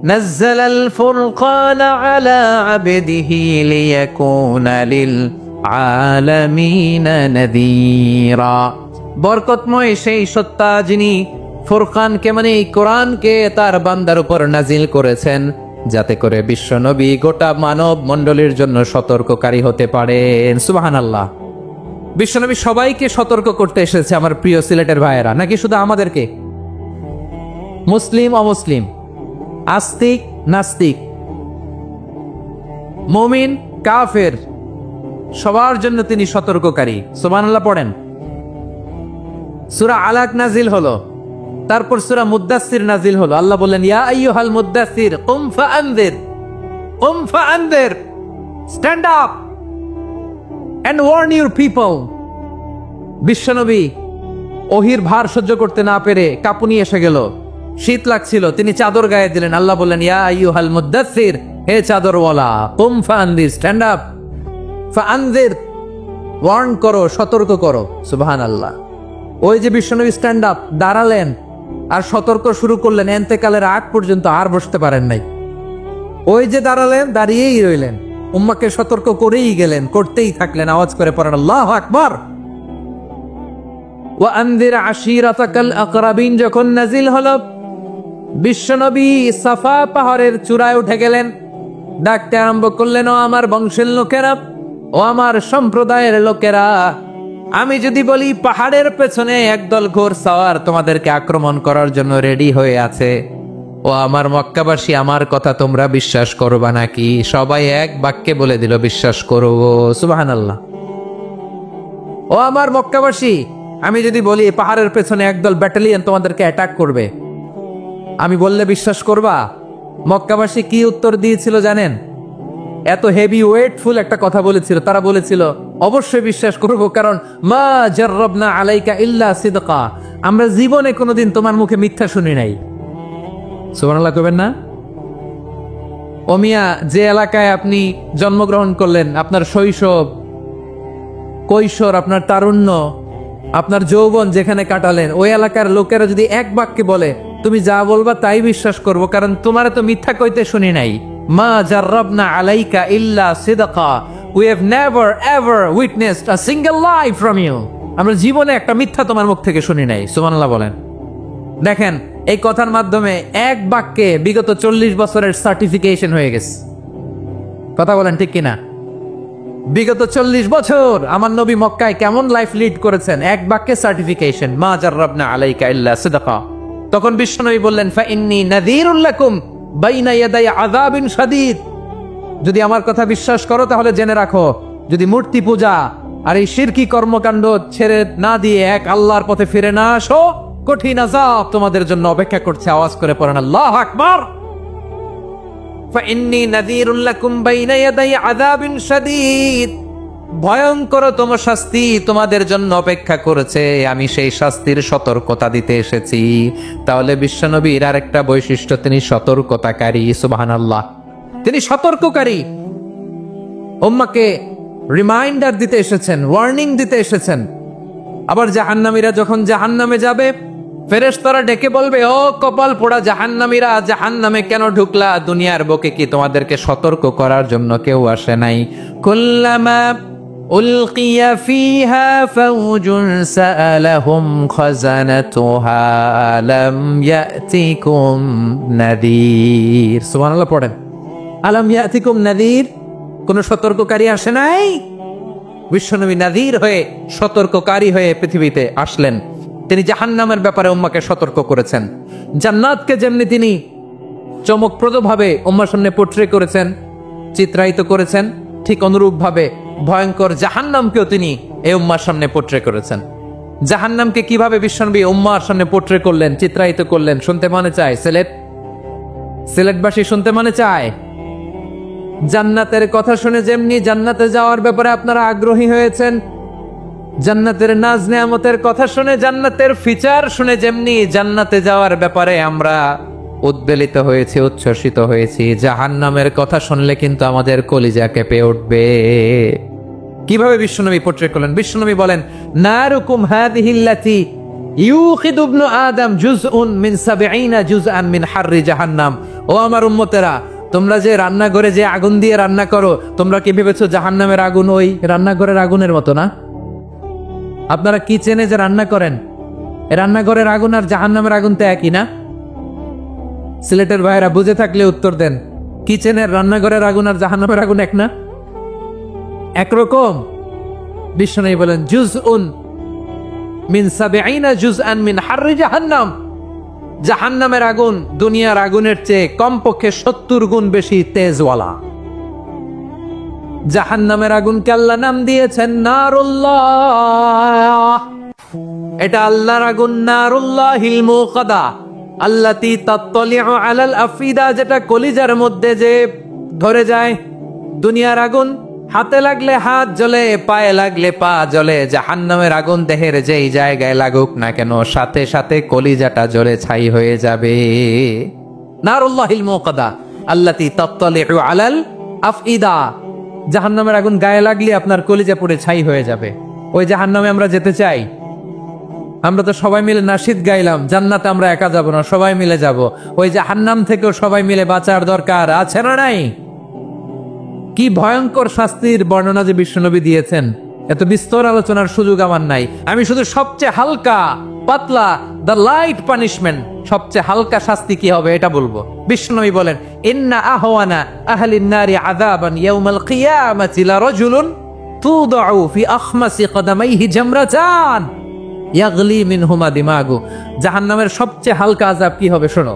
নাযালাল ফুরকানা আলা আবদিহি লিয়াকুনা লিল আলামিনা নাযীরা। বরকতময় সেই সত্তা যিনি ফুরকানকে মানে এই কোরআনকে তার বান্দার উপর নাজিল করেছেন, যাতে করে বিশ্বনবী গোটা মানব মণ্ডলীর জন্য সতর্ককারী হতে পারেন। সুবহানাল্লাহ। বিশ্বনবী সবাইকে সতর্ক করতে এসেছে আমার প্রিয় সিলেটের ভাইয়েরা, নাকি শুধু আমাদেরকে? মুসলিম অমুসলিম, আস্তিক নাস্তিক, মুমিন কাফের, সবার জন্য তিনি সতর্ককারী। সুবহানাল্লাহ পড়েন। সূরা আলাক নাজিল হলো, তারপর সূরা মুদ্দাসসির নাজিল হলো। আল্লাহ বললেন, ইয়া আইয়ুহাল মুদ্দাসসির কুম ফাআনযির, stand up and warn your people. বিশ্বনবী ওহির ভার সহ্য করতে না পেরে কাঁপুনি এসে গেল, শীত লাগছিল, তিনি চাদর গায়ে দিলেন। আল্লাহ বললেন, ইয়া আইয়ুহাল মুদ্দাসসির, হে চাদরওয়ালা, কুম ফাআনযির, স্ট্যান্ড আপ, ফাআনযির, ওয়ার্ন করো, সতর্ক করো। সুবহানাল্লাহ। ওই যে বিশ্বনবী স্ট্যান্ড আপ, দাঁড়ালেন আর সতর্ক শুরু করলেন, এন্তেকালের আগ পর্যন্ত আর বসতে পারেন নাই। ওই যে দাঁড়ালেন, দাঁড়িয়েই রইলেন, উম্মাকে সতর্ক করেই গেলেন, করতেই থাকলেন। আওয়াজ করে পড়েন আল্লাহু আকবার। ওয়া আনযির আশীরাতাকাল আকরাবিন যখন নাজিল হলো, বিশ্বনবী সাফা পাহাড়ের চূড়ায় উঠে গেলেন, ডাকতে আরম্ভ করলেন, ও আমার বংশের লোকেরা, ও আমার সম্প্রদায়ের লোকেরা, আমি যদি বলি পাহাড়ের পেছনে একদল ঘোড়সাওয়ার তোমাদেরকে আক্রমণ করার জন্য রেডি হয়ে আছে, ও আমার মক্কাবাসী, আমার কথা তোমরা বিশ্বাস করবা নাকি? সবাই এক বাক্যে বলে দিল, বিশ্বাস করব। সুবহানাল্লাহ। ও আমার মক্কাবাসী, আমি যদি বলি পাহাড়ের পেছনে একদল ব্যাটালিয়ন তোমাদেরকে অ্যাটাক করবে, আমি বললে বিশ্বাস করবা? মক্কাবাসী কি উত্তর দিয়েছিল জানেন? এত হেভি ওয়েটফুল একটা কথা বলেছিল। তারা বলেছিল, অবশ্যই বিশ্বাস করব, কারণ মা জাররাবনা আলাইকা ইল্লা সিদকা, আমরা জীবনে কোনোদিন তোমার মুখে মিথ্যা শুনি নাই। সুবহানাল্লাহ কইবেন না? ও মিয়া, যে এলাকায় আপনি জন্মগ্রহণ করলেন, আপনার শৈশব, কৈশোর, আপনার তারুণ্য, আপনার যৌবন যেখানে কাটালেন, ওই এলাকার লোকেরা যদি এক বাক্যে বলে তুমি যা বলবা তাই বিশ্বাস করব, কারণ তোমার তো মিথ্যা কইতে শুনি নাই। মা জাররাবনা আলাইকা ইল্লা সিদকা, we have never ever witnessed a single lie from you, আমরা জীবনে একটা মিথ্যা তোমার মুখ থেকে শুনি নাই। সুবহানাল্লাহ বলেন। দেখেন, এই কথার মাধ্যমে এক বাক্যে বিগত 40 বছরের সার্টিফিকেশন হয়ে গেছে। কথা বলেন ঠিক কিনা? বিগত 40 বছর আমার নবী মক্কায় কেমন লাইফ লিড করেছেন, এক বাক্যে সার্টিফিকেশন, মা জাররাবনা আলাইকা ইল্লা সিদকা। তখন বিশ্বনবী বললেন, ফা ইন্নী নাযীরুল লাকুম বাইনা ইয়াদাই আযাবিন শাদীদ, যদি আমার কথা বিশ্বাস করো তাহলে জেনে রাখো, যদি মূর্তি পূজা আর এই শিরকি কর্মকাণ্ড ছেড়ে না দিয়ে এক আল্লাহর পথে ফিরে না আসো, কঠিন আযাব তোমাদের জন্য অপেক্ষা করছে। আওয়াজ করে পড়েন আল্লাহু আকবার। ফাইন্নী নাযীরুল লাকুম বাইনা ইয়াদাই আযাবিন শাদীদ, ভয়ঙ্করতম শাস্তি তোমাদের জন্য অপেক্ষা করেছে, আমি সেই শাস্তির সতর্কতা দিতে এসেছি। তাহলে বিশ্বনবীর আরেকটা বৈশিষ্ট্য, তিনি সতর্কতাকারী। সুবহানাল্লাহ। তিনি সতর্ককারী, উম্মাকে রিমাইন্ডার দিতে এসেছেন, ওয়ার্নিং দিতে এসেছেন। আবার জাহান্নামীরা যখন জাহান্নামে যাবে, ফেরেশতারা ডেকে বলবে, ও কপাল পোড়া জাহান্নামীরা, জাহান্নামে কেন ঢুকলা? দুনিয়ার বুকে কি তোমাদেরকে সতর্ক করার জন্য কেউ আসে নাই? কুল্লামা উলকিয়া ফিহা ফাউজুন সাআলাহুম খাযানাতুহা আলাম ইয়াতিকুম নাযীর। সুবহানাল্লাহ পড়েন। আলাম ইয়াতিকুম নাযীর, কোন সতর্ককারী আসে নাই? বিশ্বনবী নাযীর হয়ে, সতর্ককারী হয়ে পৃথিবীতে আসলেন। তিনি জাহান্নামের ব্যাপারে উম্মাকে সতর্ক করেছেন। জান্নাতকে যেমনি তিনি চমকপ্রদভাবে উম্মার সামনে পোট্রে করেছেন, চিত্রায়িত করেছেন, ঠিক অনুরূপভাবে ভয়ঙ্কর জাহান্নামকেও তিনি এই উম্মার সামনে পোট্রে করেছেন। জাহান্নামকে কিভাবে বিশ্বনবী উম্মার সামনে পোট্রে করলেন, চিত্রায়িত করলেন, শুনতে মনে চায়? সিলেট সিলেটবাসী শুনতে মনে চায়? জান্নাতের কথা শুনে যেমনি জান্নাতে যাওয়ার ব্যাপারে আপনারা আগ্রহী হয়েছেন, জান্নাতের নাজ নেয়ামতের কথা শুনে, জান্নাতের ফিচার শুনে যেমনি জান্নাতে যাওয়ার ব্যাপারে আমরা উদ্বেলিত হয়েছি, উচ্ছ্বসিত হয়েছি, জাহান্নামের কথা শুনলে কিন্তু আমাদের কলিজা কেঁপে উঠবে। কিভাবে বিশ্বনবী পোট্রে করলেন? বিশ্বনবী বলেন, নারুকুম হাদিহিল্লাতি ইউখিদু ইবনু আদম জুজউন মিন ৭০ জুজআন মিন হাররি জাহান্নাম। ও আমার উম্মতেরা, তোমরা যে রান্নাঘরে যে আগুন দিয়ে রান্না করো, তোমরা কি ভেবেছো জাহান্নামের আগুন ওই রান্নাঘরের আগুনের মতো না? আপনারা কিচেনে যে রান্না করেন, রান্নাঘরের আগুন আর জাহান্নামের আগুন তো একই না? সিলেটের ভাইয়েরা বুঝে থাকলে উত্তর দেন, কিচেনের রান্নাঘরের আগুন আর জাহান্নামের আগুন এক না? একরকম? বিশ্বনবী বলেন, জুজউন মিন ৭০ জুজআন মিন হাররি জাহান্নাম। জাহান্নামের আগুন দুনিয়ার আগুনের চেয়ে কমপক্ষে ৭০ গুণ বেশি তেজওয়ালা। জাহান্নামের আগুনকে আল্লাহ নাম দিয়েছেন নারুল্লাহ। এটা আল্লাহর আগুন, নারুল্লাহিল মুকাদা আল্লাতী তাত্তালিউ আলাল আফিদা, যেটা কলিজার মধ্যে যে ধরে যায়। দুনিয়ার আগুন হাতে লাগলে হাত জ্বলে, পায়ে লাগলে পা জ্বলে। জাহান্নামের আগুন দেহের যেই জায়গায় লাগুক না কেন, সাথে সাথে কলিজাটা জ্বলে ছাই হয়ে যাবে। নারুল্লাহিল মুকাদা আল্লাতী তাত্তালিউ আলাল আফইদা। জাহান্নামের আগুন গায়ে লাগলে আপনার কলিজা পুড়ে ছাই হয়ে যাবে। ওই জাহান্নামে আমরা যেতে চাই? আমরা তো সবাই মিলে নাশিদ গাইলাম, জান্নাতে আমরা একা যাব না, সবাই মিলে যাব। ওই জাহান্নাম থেকেও সবাই মিলে বাঁচার দরকার আছে না নাই? কি ভয়ঙ্কর শাস্তির বর্ণনা যে বিশ্বনবী দিয়েছেন, এত বিস্তর আলোচনার সুযোগ আমার নাই। আমি শুধু সবচেয়ে হালকা পাতলা, দ্য লাইট পানিশমেন্ট, সবচেয়ে হালকা শাস্তি কি হবে এটা বলবো। বিশ্বনবী বলেন, ইন্না আহওয়ানা আহলিন নারি আযাবান ইয়াউমাল কিয়ামাতি লারাজুলুন তুদাউ ফি আখমাসি কদামাইহি জামরাতান ইয়াগলি মিনহুমা দিমাগু। জাহান্নামের সবচেয়ে হালকা আযাব কি হবে শোনো।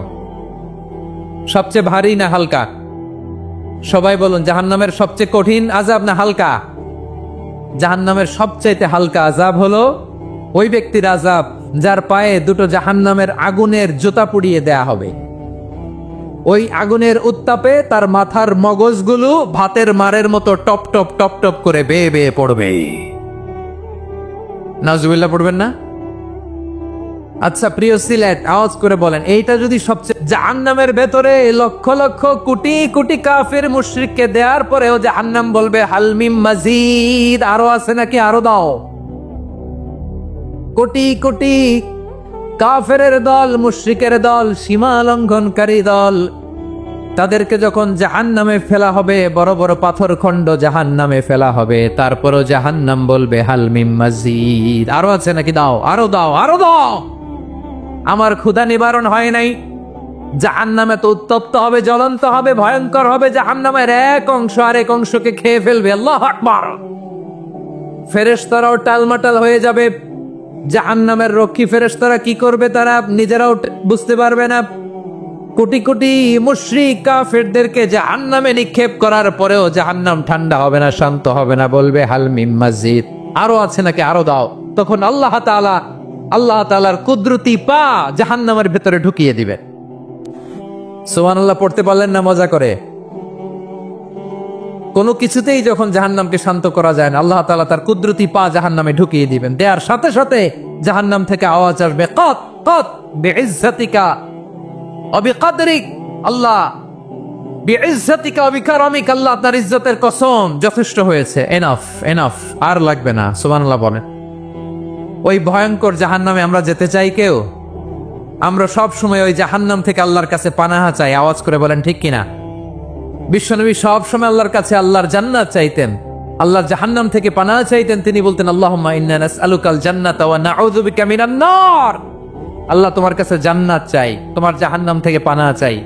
সবচেয়ে ভারী না হালকা? সবাই বলুন, জাহান্নামের সবচেয়ে কঠিন আযাব না হালকা? জাহান্নামের সবচাইতে হালকা আযাব হলো ওই ব্যক্তির আযাব যার পায়ে দুটো জাহান্নামের আগুনের জুতা পুড়িয়ে দেয়া হবে। ওই আগুনের উত্তাপে তার মাথার মগজগুলো ভাতের মারের মতো টপ টপ টপ টপ করে বেয়ে বেয়ে পড়বে। নাউজুবিল্লাহ পড়বেন না? আচ্ছা প্রিয় সিলেট, আওয়াজ করে বলেন, এইটা যদি সবচেয়ে, জাহান্নামের ভেতরে লক্ষ লক্ষ কোটি কোটি কাফের মুশরিককে দেওয়ার পরেও জাহান্নাম বলবে হালমিম মাজিদ, আরো আছে নাকি, আরো দাও। কোটি কোটি কাফেরের দল, মুশরিকের দল, সীমা লঙ্ঘনকারী দল, তাদেরকে যখন জাহান্নামে ফেলা হবে, বড় বড় পাথর খণ্ড জাহান্নামে ফেলা হবে, তারপরও জাহান্নাম বলবে হালমিম মাজিদ, আরো আছে নাকি, দাও, আরো দাও, আরো দাও। আমার ক্ষুধা নিবারণ হয় নাই। জাহান্নামে তো উত্তপ্ত হবে, জ্বলন্ত হবে, ভয়ঙ্কর হবে। জাহান্নামের এক অংশ আরেক অংশকে খেয়ে ফেলবে। আল্লাহু আকবার। ফেরেশতারাও টালমাটাল হয়ে যাবে। জাহান্নামের রক্ষী ফেরেশতারা কি করবে তারা নিজেরাও বুঝতে পারবে না। কোটি কোটি মুশরিক কাফেরদেরকে জাহান্নামে নিক্ষেপ করার পরেও জাহান্নাম ঠান্ডা হবে না, শান্ত হবে না, বলবে হাল মিম মাজিদ, আরো আছে নাকি, আরো দাও। তখন আল্লাহ তাআলার কুদরতি পা জাহান্নামের ভেতরে ঢুকিয়ে দিবেন। সুবহানাল্লাহ পড়তে পারলেন না মজা করে? কোনো কিছুতেই যখন জাহান্নামকে শান্ত করা যায় না, আল্লাহ তাআলা তার কুদরতি পা জাহান্নামে ঢুকিয়ে দিবেন। দেয়ার সাথে সাথে জাহান্নাম থেকে আওয়াজ আসবে, কত কত বিইজ্জাতিকা ওয়া বিকদরিক, আল্লাহ বিইজ্জাতিকা ওয়া বিকারামিক, আল্লাহ তার ইজ্জতের কসম, যথেষ্ট হয়েছে, এনাফ এনাফ, আর লাগবে না। সুবহানাল্লাহ বলেন। ওই ভয়ঙ্কর জাহান্নামে আমরা যেতে চাই কেউ? আমরা সব সময় ওই জাহান্নাম থেকে আল্লাহর কাছে পানাহা চাই। আওয়াজ করে বলেন ঠিক কিনা? বিশ্বনবী সব সময় আল্লাহর কাছে আল্লাহর জান্নাত চাইতেন, আল্লাহর জাহান্নাম থেকে পানাহা চাইতেন। তিনি বলতেন, আল্লাহুম্মা ইন্না নাসআলুকাল জান্নাতা ওয়া নাউযু বিকা মিনান নার। আল্লাহ তোমার কাছে জান্নাত চাই, তোমার জাহান্নাম থেকে পানাহা চাই।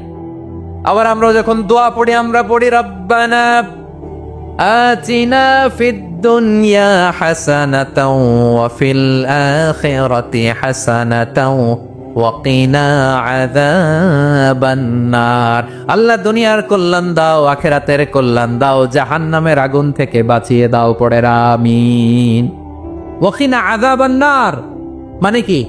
আবার আমরা যখন দোয়া পড়ি, আমরা পড়ি রব্বানা আতিনা ফিদ দুনিয়া হাসানাতাও ওয়া ফিল আখিরাতি হাসানাতাও ওয়া কিনা আযাবান নার। আল্লাহ দুনিয়ার কল্যাণ দাও, আখিরাতের কল্যাণ দাও, জাহান্নামের আগুন থেকে বাঁচিয়ে দাও, পড়ে আমিন। ওয়া কিনা আযাবান নার মানে কি?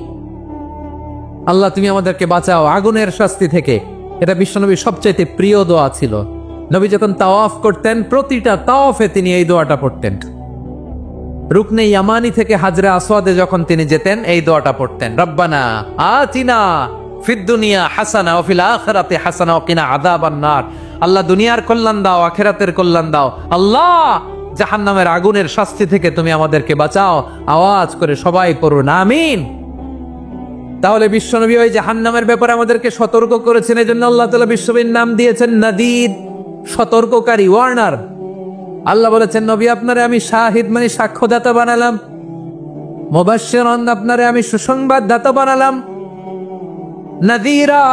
আল্লাহ তুমি আমাদেরকে বাঁচাও আগুনের শাস্তি থেকে, এটা বিশ্বনবীর সবচাইতে প্রিয় দোয়া ছিল। নবী যখন তাওয়াফ করতেন প্রতিটা তাওয়াফে তিনি এই দোয়াটা পড়তেন। রুকনে ইয়ামানি থেকে হাজরে আসওয়াদে যখন তিনি যেতেন এই দোয়াটা পড়তেন, রব্বানা আতিনা ফিদ দুনিয়া হাসানা ওয়া ফিল আখিরাতি হাসানা ওয়া কিনা আযাবান নার। আল্লাহ দুনিয়ার কল্যাণ দাও, আখিরাতের কল্যাণ দাও। আল্লাহ জাহান্নামের আগুনের শাস্তি থেকে তুমি আমাদেরকে বাঁচাও। আওয়াজ করে সবাই পড়ুন আমিন। তাহলে বিশ্বনবী ওই জাহান্নামের ব্যাপারে আমাদেরকে সতর্ক করেছেন, এজন্য আল্লাহ তাআলা বিশ্বনবীর নাম দিয়েছেন নাদির, সতর্ককারী, ওয়ার্নার। আল্লাহ বলেছেন নবী আপনারে আমি শাহিদ মানে সাক্ষ্যদাতা বানালাম, মুবাশশিরান আপনারে আমি সুসংবাদদাতা বানালাম, নাযীরা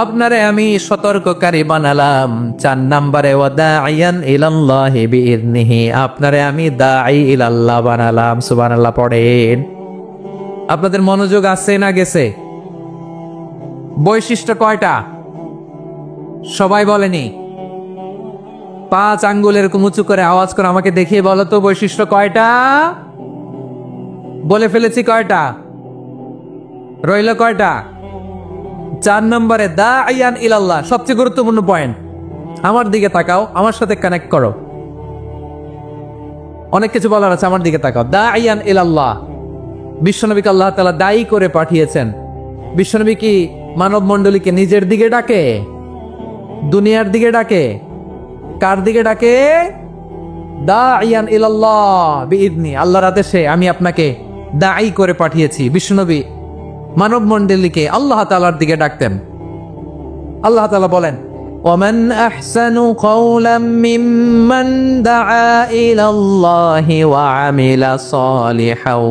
আপনারে আমি সতর্ককারী বানালাম। 4 নম্বরে ওয়াদাইয়ান ইলাল্লাহি বিইذনিহি আপনারে আমি দাঈ ইলাল্লাহ বানালাম। সুবহানাল্লাহ পড়েন। আপনাদের মনোযোগ আছে না গেছে? বৈশিষ্ট্য কয়টা সবাই বলেনি? 5 আঙ্গুল এরকম উঁচু করে আওয়াজ করে আমাকে দেখিয়ে বলো তো বৈশিষ্ট্য কয়টা? বলে ফেলেছি কয়টা? রইল কয়টা? 4 নম্বরে দাঈয়ান ইলাল্লাহ, সবচেয়ে গুরুত্বপূর্ণ পয়েন্ট। আমার দিকে তাকাও, আমার সাথে কানেক্ট করো। অনেক কিছু বলার আছে, আমার দিকে তাকাও। দাঈয়ান ইলাল্লাহ, বিশ্বনবীকে আল্লাহ তাআলা দায়ী করে পাঠিয়েছেন। বিশ্বনবী কি মানব মণ্ডলীকে নিজের দিকে ডাকে? দুনিয়ার দিকে ডাকে? কার দিকে ডাকে? দাঈয়ান ইলাল্লাহ বিইذনি, আল্লাহর আদেশে আমি আপনাকে দায়ী করে পাঠিয়েছি। বিশ্বনবী মানব মণ্ডলীকে আল্লাহ তাআলার দিকে ডাকতেন। আল্লাহ তাআলা বলেন ওয়ামান আহসানু কাওলাম মিম্মান দাআ ইলাল্লাহি ওয়া আমিলা সালিহাও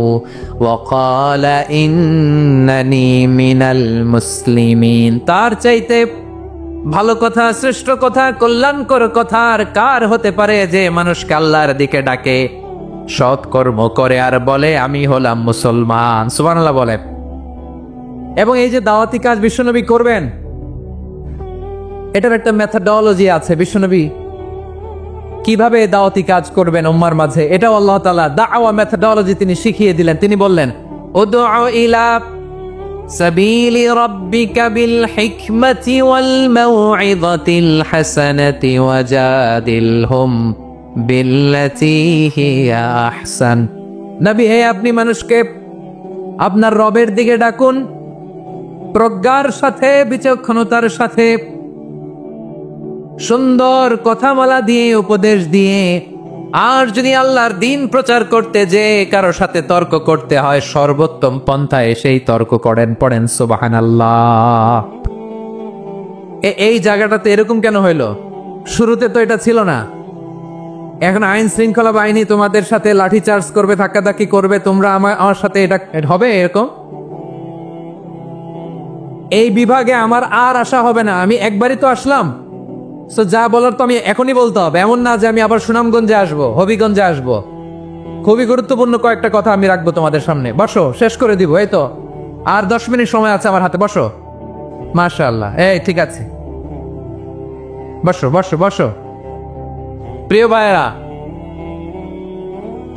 ওয়া ক্বালা ইন্নানি মিনাল মুসলিমিন। তার চাইতে ভালো কথা, শ্রেষ্ঠ কথা, কল্যাণকর কথা আর কার হতে পারে যে মানুষকে আল্লাহর দিকে ডাকে, সৎ কর্ম করে আর বলে আমি হলাম মুসলমান। সুবহানাল্লাহ বলে। এবং এই যে দাওয়াতি কাজ বিশ্বনবী করবেন, এটার একটা মেথডোলজি আছে। বিশ্বনবী কিভাবে দাওয়াতি কাজ করবেন উম্মার মাঝে, এটাও আল্লাহ তাআলা দাওয়া মেথডোলজি তিনি শিখিয়ে দিলেন। তিনি বললেন উদউ ইলা সাবিলি রাব্বিকা বিল হিকমাতি ওয়াল মাউইযাতিল হাসানাতি ওয়াজাদিলহুম বিল্লাতী হিয়া আহসান। নবী হে, আপনি মানুষকে আপনার রবের দিকে ডাকুন প্রজ্ঞার সাথে, বিচক্ষণতার সাথে, সুন্দর কথামালা দিয়ে, উপদেশ দিয়ে। আর যদি আল্লাহর দিন প্রচার করতে যে কারো সাথে তর্ক করতে হয়, সর্বোত্তম পন্থায় সেই তর্ক করেন। পড়েন সুবহানাল্লাহ। এই জায়গাটাতে এরকম কেন হইলো? শুরুতে তো এটা ছিল না। এখন আইন শৃঙ্খলা বাহিনী তোমাদের সাথে লাঠি চার্জ করবে, ধাক্কাধাক্কি করবে, তোমরা আমার সাথে এটা হবে এরকম? এই বিভাগে আমার আর আশা হবে না। আমি একবারই তো আসলাম, তো যা বলার তো আমি এখনই বলতে হবে। এমন না যে আমি আবার সুনামগঞ্জে আসবো, হবিগঞ্জে আসবো। খুবই গুরুত্বপূর্ণ কয়েকটা কথা আমি রাখবো তোমাদের সামনে। বসো, শেষ করে দিব। এই তো আর 10 মিনিট সময় আছে আমার হাতে। বসো। মাশাআল্লাহ, এই ঠিক আছে, বসো বসো বসো। প্রিয় ভাইরা,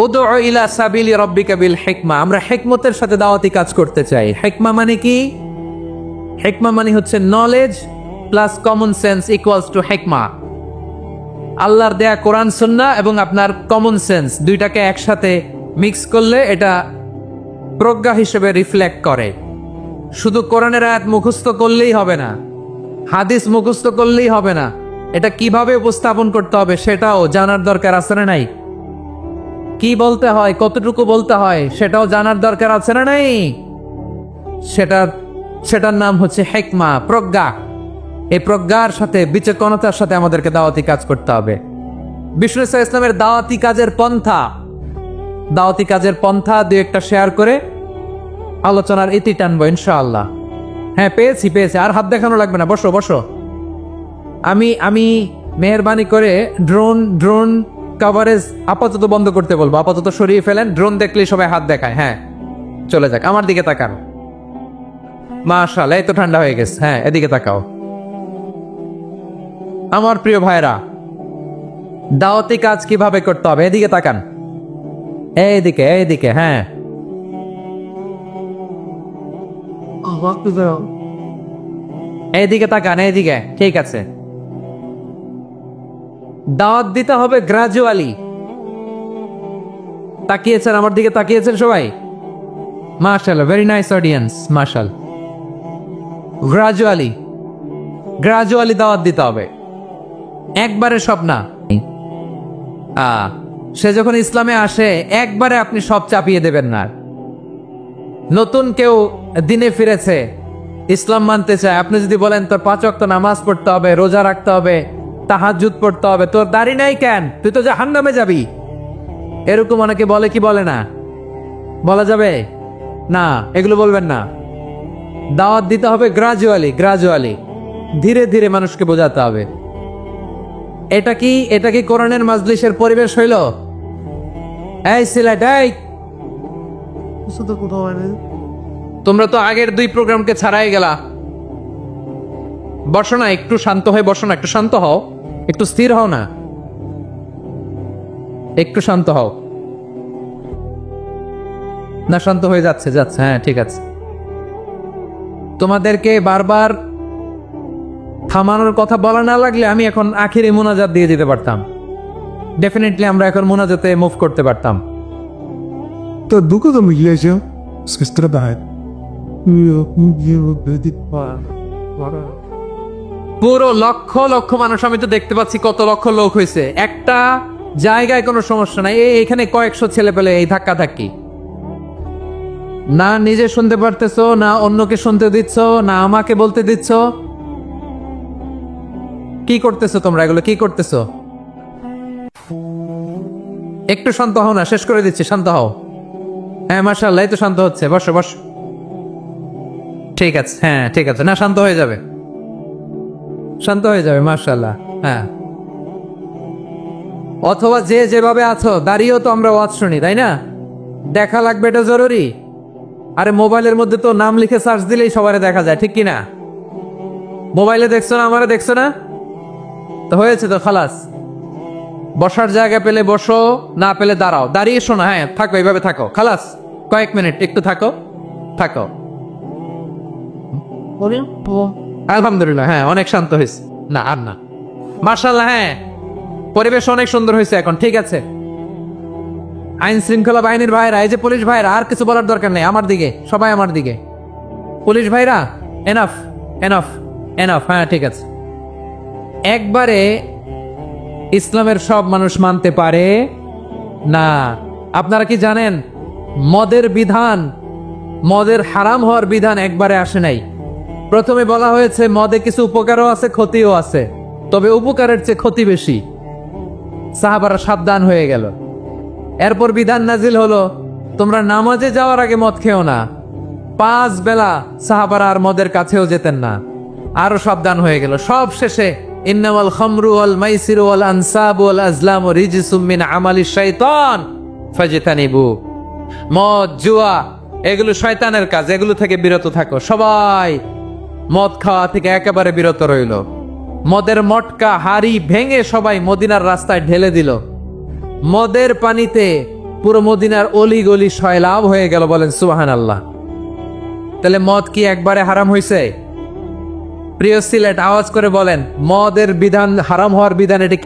উদউ ইলা সাবিলি রাব্বিকা বিল হিকমা, আমরা হিকমতের সাথে দাওয়াতি কাজ করতে চাই। হিকমা মানে কি? হিকমা মানে হচ্ছে knowledge plus common sense equals to হিকমা। আল্লাহর দেয়া কোরআন সুন্নাহ এবং আপনার কমন সেন্স দুইটাকে একসাথে মিক্স করলে এটা প্রজ্ঞা হিসেবে রিফ্লেক্ট করে। শুধু কোরআনের আয়াত মুখস্থ করলেই হবে না, হাদিস মুখস্থ করলেই হবে না, এটা কিভাবে উপস্থাপন করতে হবে সেটাও জানার দরকার আছে না নাই? কি বলতে হয়, কতটুকু বলতে হয় সেটাও জানার দরকার আছে না নাই? সেটার নাম হচ্ছে হিকমা, প্রজ্ঞা। এই প্রজ্ঞার সাথে, বিচক্ষণতার সাথে আমাদেরকে দাওয়াতি কাজ করতে হবে। বিষ্ণু ইসলামের দাওয়াতি কাজের পন্থা দুই একটা শেয়ার করে আলোচনার ইতি টানবো ইনশাআল্লাহ। হ্যাঁ, পেয়েছি। আর হাত দেখানো লাগবে না। বসো বসো। আমি মেহেরবানি করে ড্রোন কভারেজ আপাতত বন্ধ করতে বলবো। আপাতত সরিয়ে ফেলেন। ড্রোন দেখলেই সবাই হাত দেখায়। হ্যাঁ, চলে যাক। আমার দিকে তাকান। মাশাআল্লাহ, এই তো ঠান্ডা হয়ে গেছে। হ্যাঁ, এদিকে তাকাও। আমার প্রিয় ভাইরা, দাওয়াতি কাজ কিভাবে করতে হবে এদিকে তাকান। এইদিকে। হ্যাঁ, এইদিকে তাকান, এইদিকে, ঠিক আছে। দাওয়াত দিতে হবে গ্রাজুয়ালি। তাকিয়েছেন আমার দিকে, তাকিয়েছেন সবাই? মাশাআল্লাহ, ভেরি নাইস অডিয়েন্স, মাশাআল্লাহ। গ্রাজুয়ালি গ্রাজুয়ালি দাওয়াত দিতে হবে, একবারে সব না। সে যখন ইসলামে আসে একবারে আপনি সব চাপিয়ে দেবেন না। নতুন কেউ দিনে ফিরেছে, ইসলাম মানতে চায়, আপনি যদি বলেন তোর 5 ওয়াক্ত নামাজ পড়তে হবে, রোজা রাখতে হবে, তাহাজ্জুদ পড়তে হবে, তোর দাড়ি নাই কেন, তুই তো জাহান্নামে যাবি, এরকম অনেকে বলে কি বলে না? বলা যাবে না, এগুলো বলবেন না। দাওয়াত দিতে হবে গ্রাজুয়ালি, গ্রাজুয়ালি, ধীরে ধীরে মানুষকে বোঝাতে হবে। এটা কি কোরআনের মাজলিসের পরিবেশ হইল? এই সিলেট, এই তোমরা তো আগের 2 প্রোগ্রামকে ছাড়াই গেলা। বসো না, একটু শান্ত হয়ে বসো না, একটু শান্ত হও, একটু স্থির হও না, একটু শান্ত হও না। শান্ত হয়ে যাচ্ছে, হ্যাঁ ঠিক আছে। তোমাদেরকে বারবার থামানোর কথা বলা না লাগলে আমি এখন আখিরি মুনাজাত দিয়ে দিতে পারতাম। ডেফিনেটলি আমরা এখন মুনাজাতে মুভ করতে পারতাম। তো দুঃখ তো মিলিয়েছে সিস্টার বাহার পুরো লক্ষ লক্ষ মানুষ, আমি তো দেখতে পাচ্ছি কত লক্ষ লোক হয়েছে একটা জায়গায়, কোনো সমস্যা নাই। এখানে কয়েকশো ছেলে পেলে এই ধাক্কা ধাক্কি, না নিজে শুনতে পারতেছো, না অন্যকে শুনতে দিচ্ছ, না আমাকে বলতে দিচ্ছ। কি করতেছো তোমরা, এগুলো কি করতেছো? একটু শান্ত হও না, শেষ করে দিচ্ছি, শান্ত হও। হ্যাঁ মাশাআল্লাহ, এই তো শান্ত হচ্ছে, বসো বসো, ঠিক আছে, হ্যাঁ ঠিক আছে, না শান্ত হয়ে যাবে, শান্ত হয়ে যাবে, মাশাআল্লাহ। হ্যাঁ, অথবা যে যেভাবে আছো দাঁড়িয়েও তো আমরা ওয়াজ শুনি, তাই না? দেখা লাগবে, এটা জরুরি। আরে মোবাইলের মধ্যে তো নাম লিখে সার্চ দিলেই সবারে দেখা যায়, ঠিক কি না? মোবাইলে দেখছো না, আমারে দেখছো না, তো হয়েছে তো, খালাস। বসার জায়গা পেলে বসো, না পেলে দাঁড়াও, দাঁড়িয়ে শোনো, হ্যাঁ থাকো, এইভাবে থাকো, খালাস। কয়েক মিনিট একটু থাকো, থাকো। আলহামদুলিল্লাহ, হ্যাঁ অনেক শান্ত হয়েছে, না আর না, মাশাআল্লাহ। হ্যাঁ, পরিবেশ অনেক সুন্দর হয়েছে এখন, ঠিক আছে। আইন শৃঙ্খলা বাহিনীর ভাইরা, এই যে পুলিশ ভাইরা, আর কিছু বলার দরকার নেই, আমার দিকে সবাই, আমার দিকে। পুলিশ ভাইরা, এনাফ এনাফ এনাফ, হ্যাঁ ঠিক আছে। একবারে ইসলামের সব মানুষ মানতে পারে না। আপনারা কি জানেন মদের বিধান, মদের হারাম হওয়ার বিধান একবারে আসে নাই। প্রথমে বলা হয়েছে মদে কিছু উপকারও আছে, ক্ষতিও আছে, তবে উপকারের চেয়ে ক্ষতি বেশি। সাহাবারা সাবধান হয়ে গেল। এরপর বিধান নাজিল হলো, তোমরা নামাজে যাওয়ার আগে মদ খেও না। 5 বেলা সাহাবারা আর মদের কাছেও যেতেন না, আরো সাবধান হয়ে গেল। সব শেষে ইন্নামাল খামরু ওয়াল মাইসিরু ওয়াল আনসাবু ওয়াল আজলামু রিজসুম মিন আমালিশ শাইতান ফাজতানিবু। মদ, জুয়া, এগুলো শয়তানের কাজ, এগুলো থেকে বিরত থাকো। সবাই মদ খাওয়া থেকে একেবারে বিরত রইল। মদের মটকা হাড়ি ভেঙে সবাই মদিনার রাস্তায় ঢেলে দিল। মদের পানিতে পুরো মদিনার অলি গলি সয়লাভ হয়ে গেল, বলেন সুবহানাল্লাহ। তাহলে মদ কি একবারে হারাম হয়েছে? প্রিয় সিলেট, আওয়াজ করে বলেন, মদের বিধান, হারাম হওয়ার বিধান এটা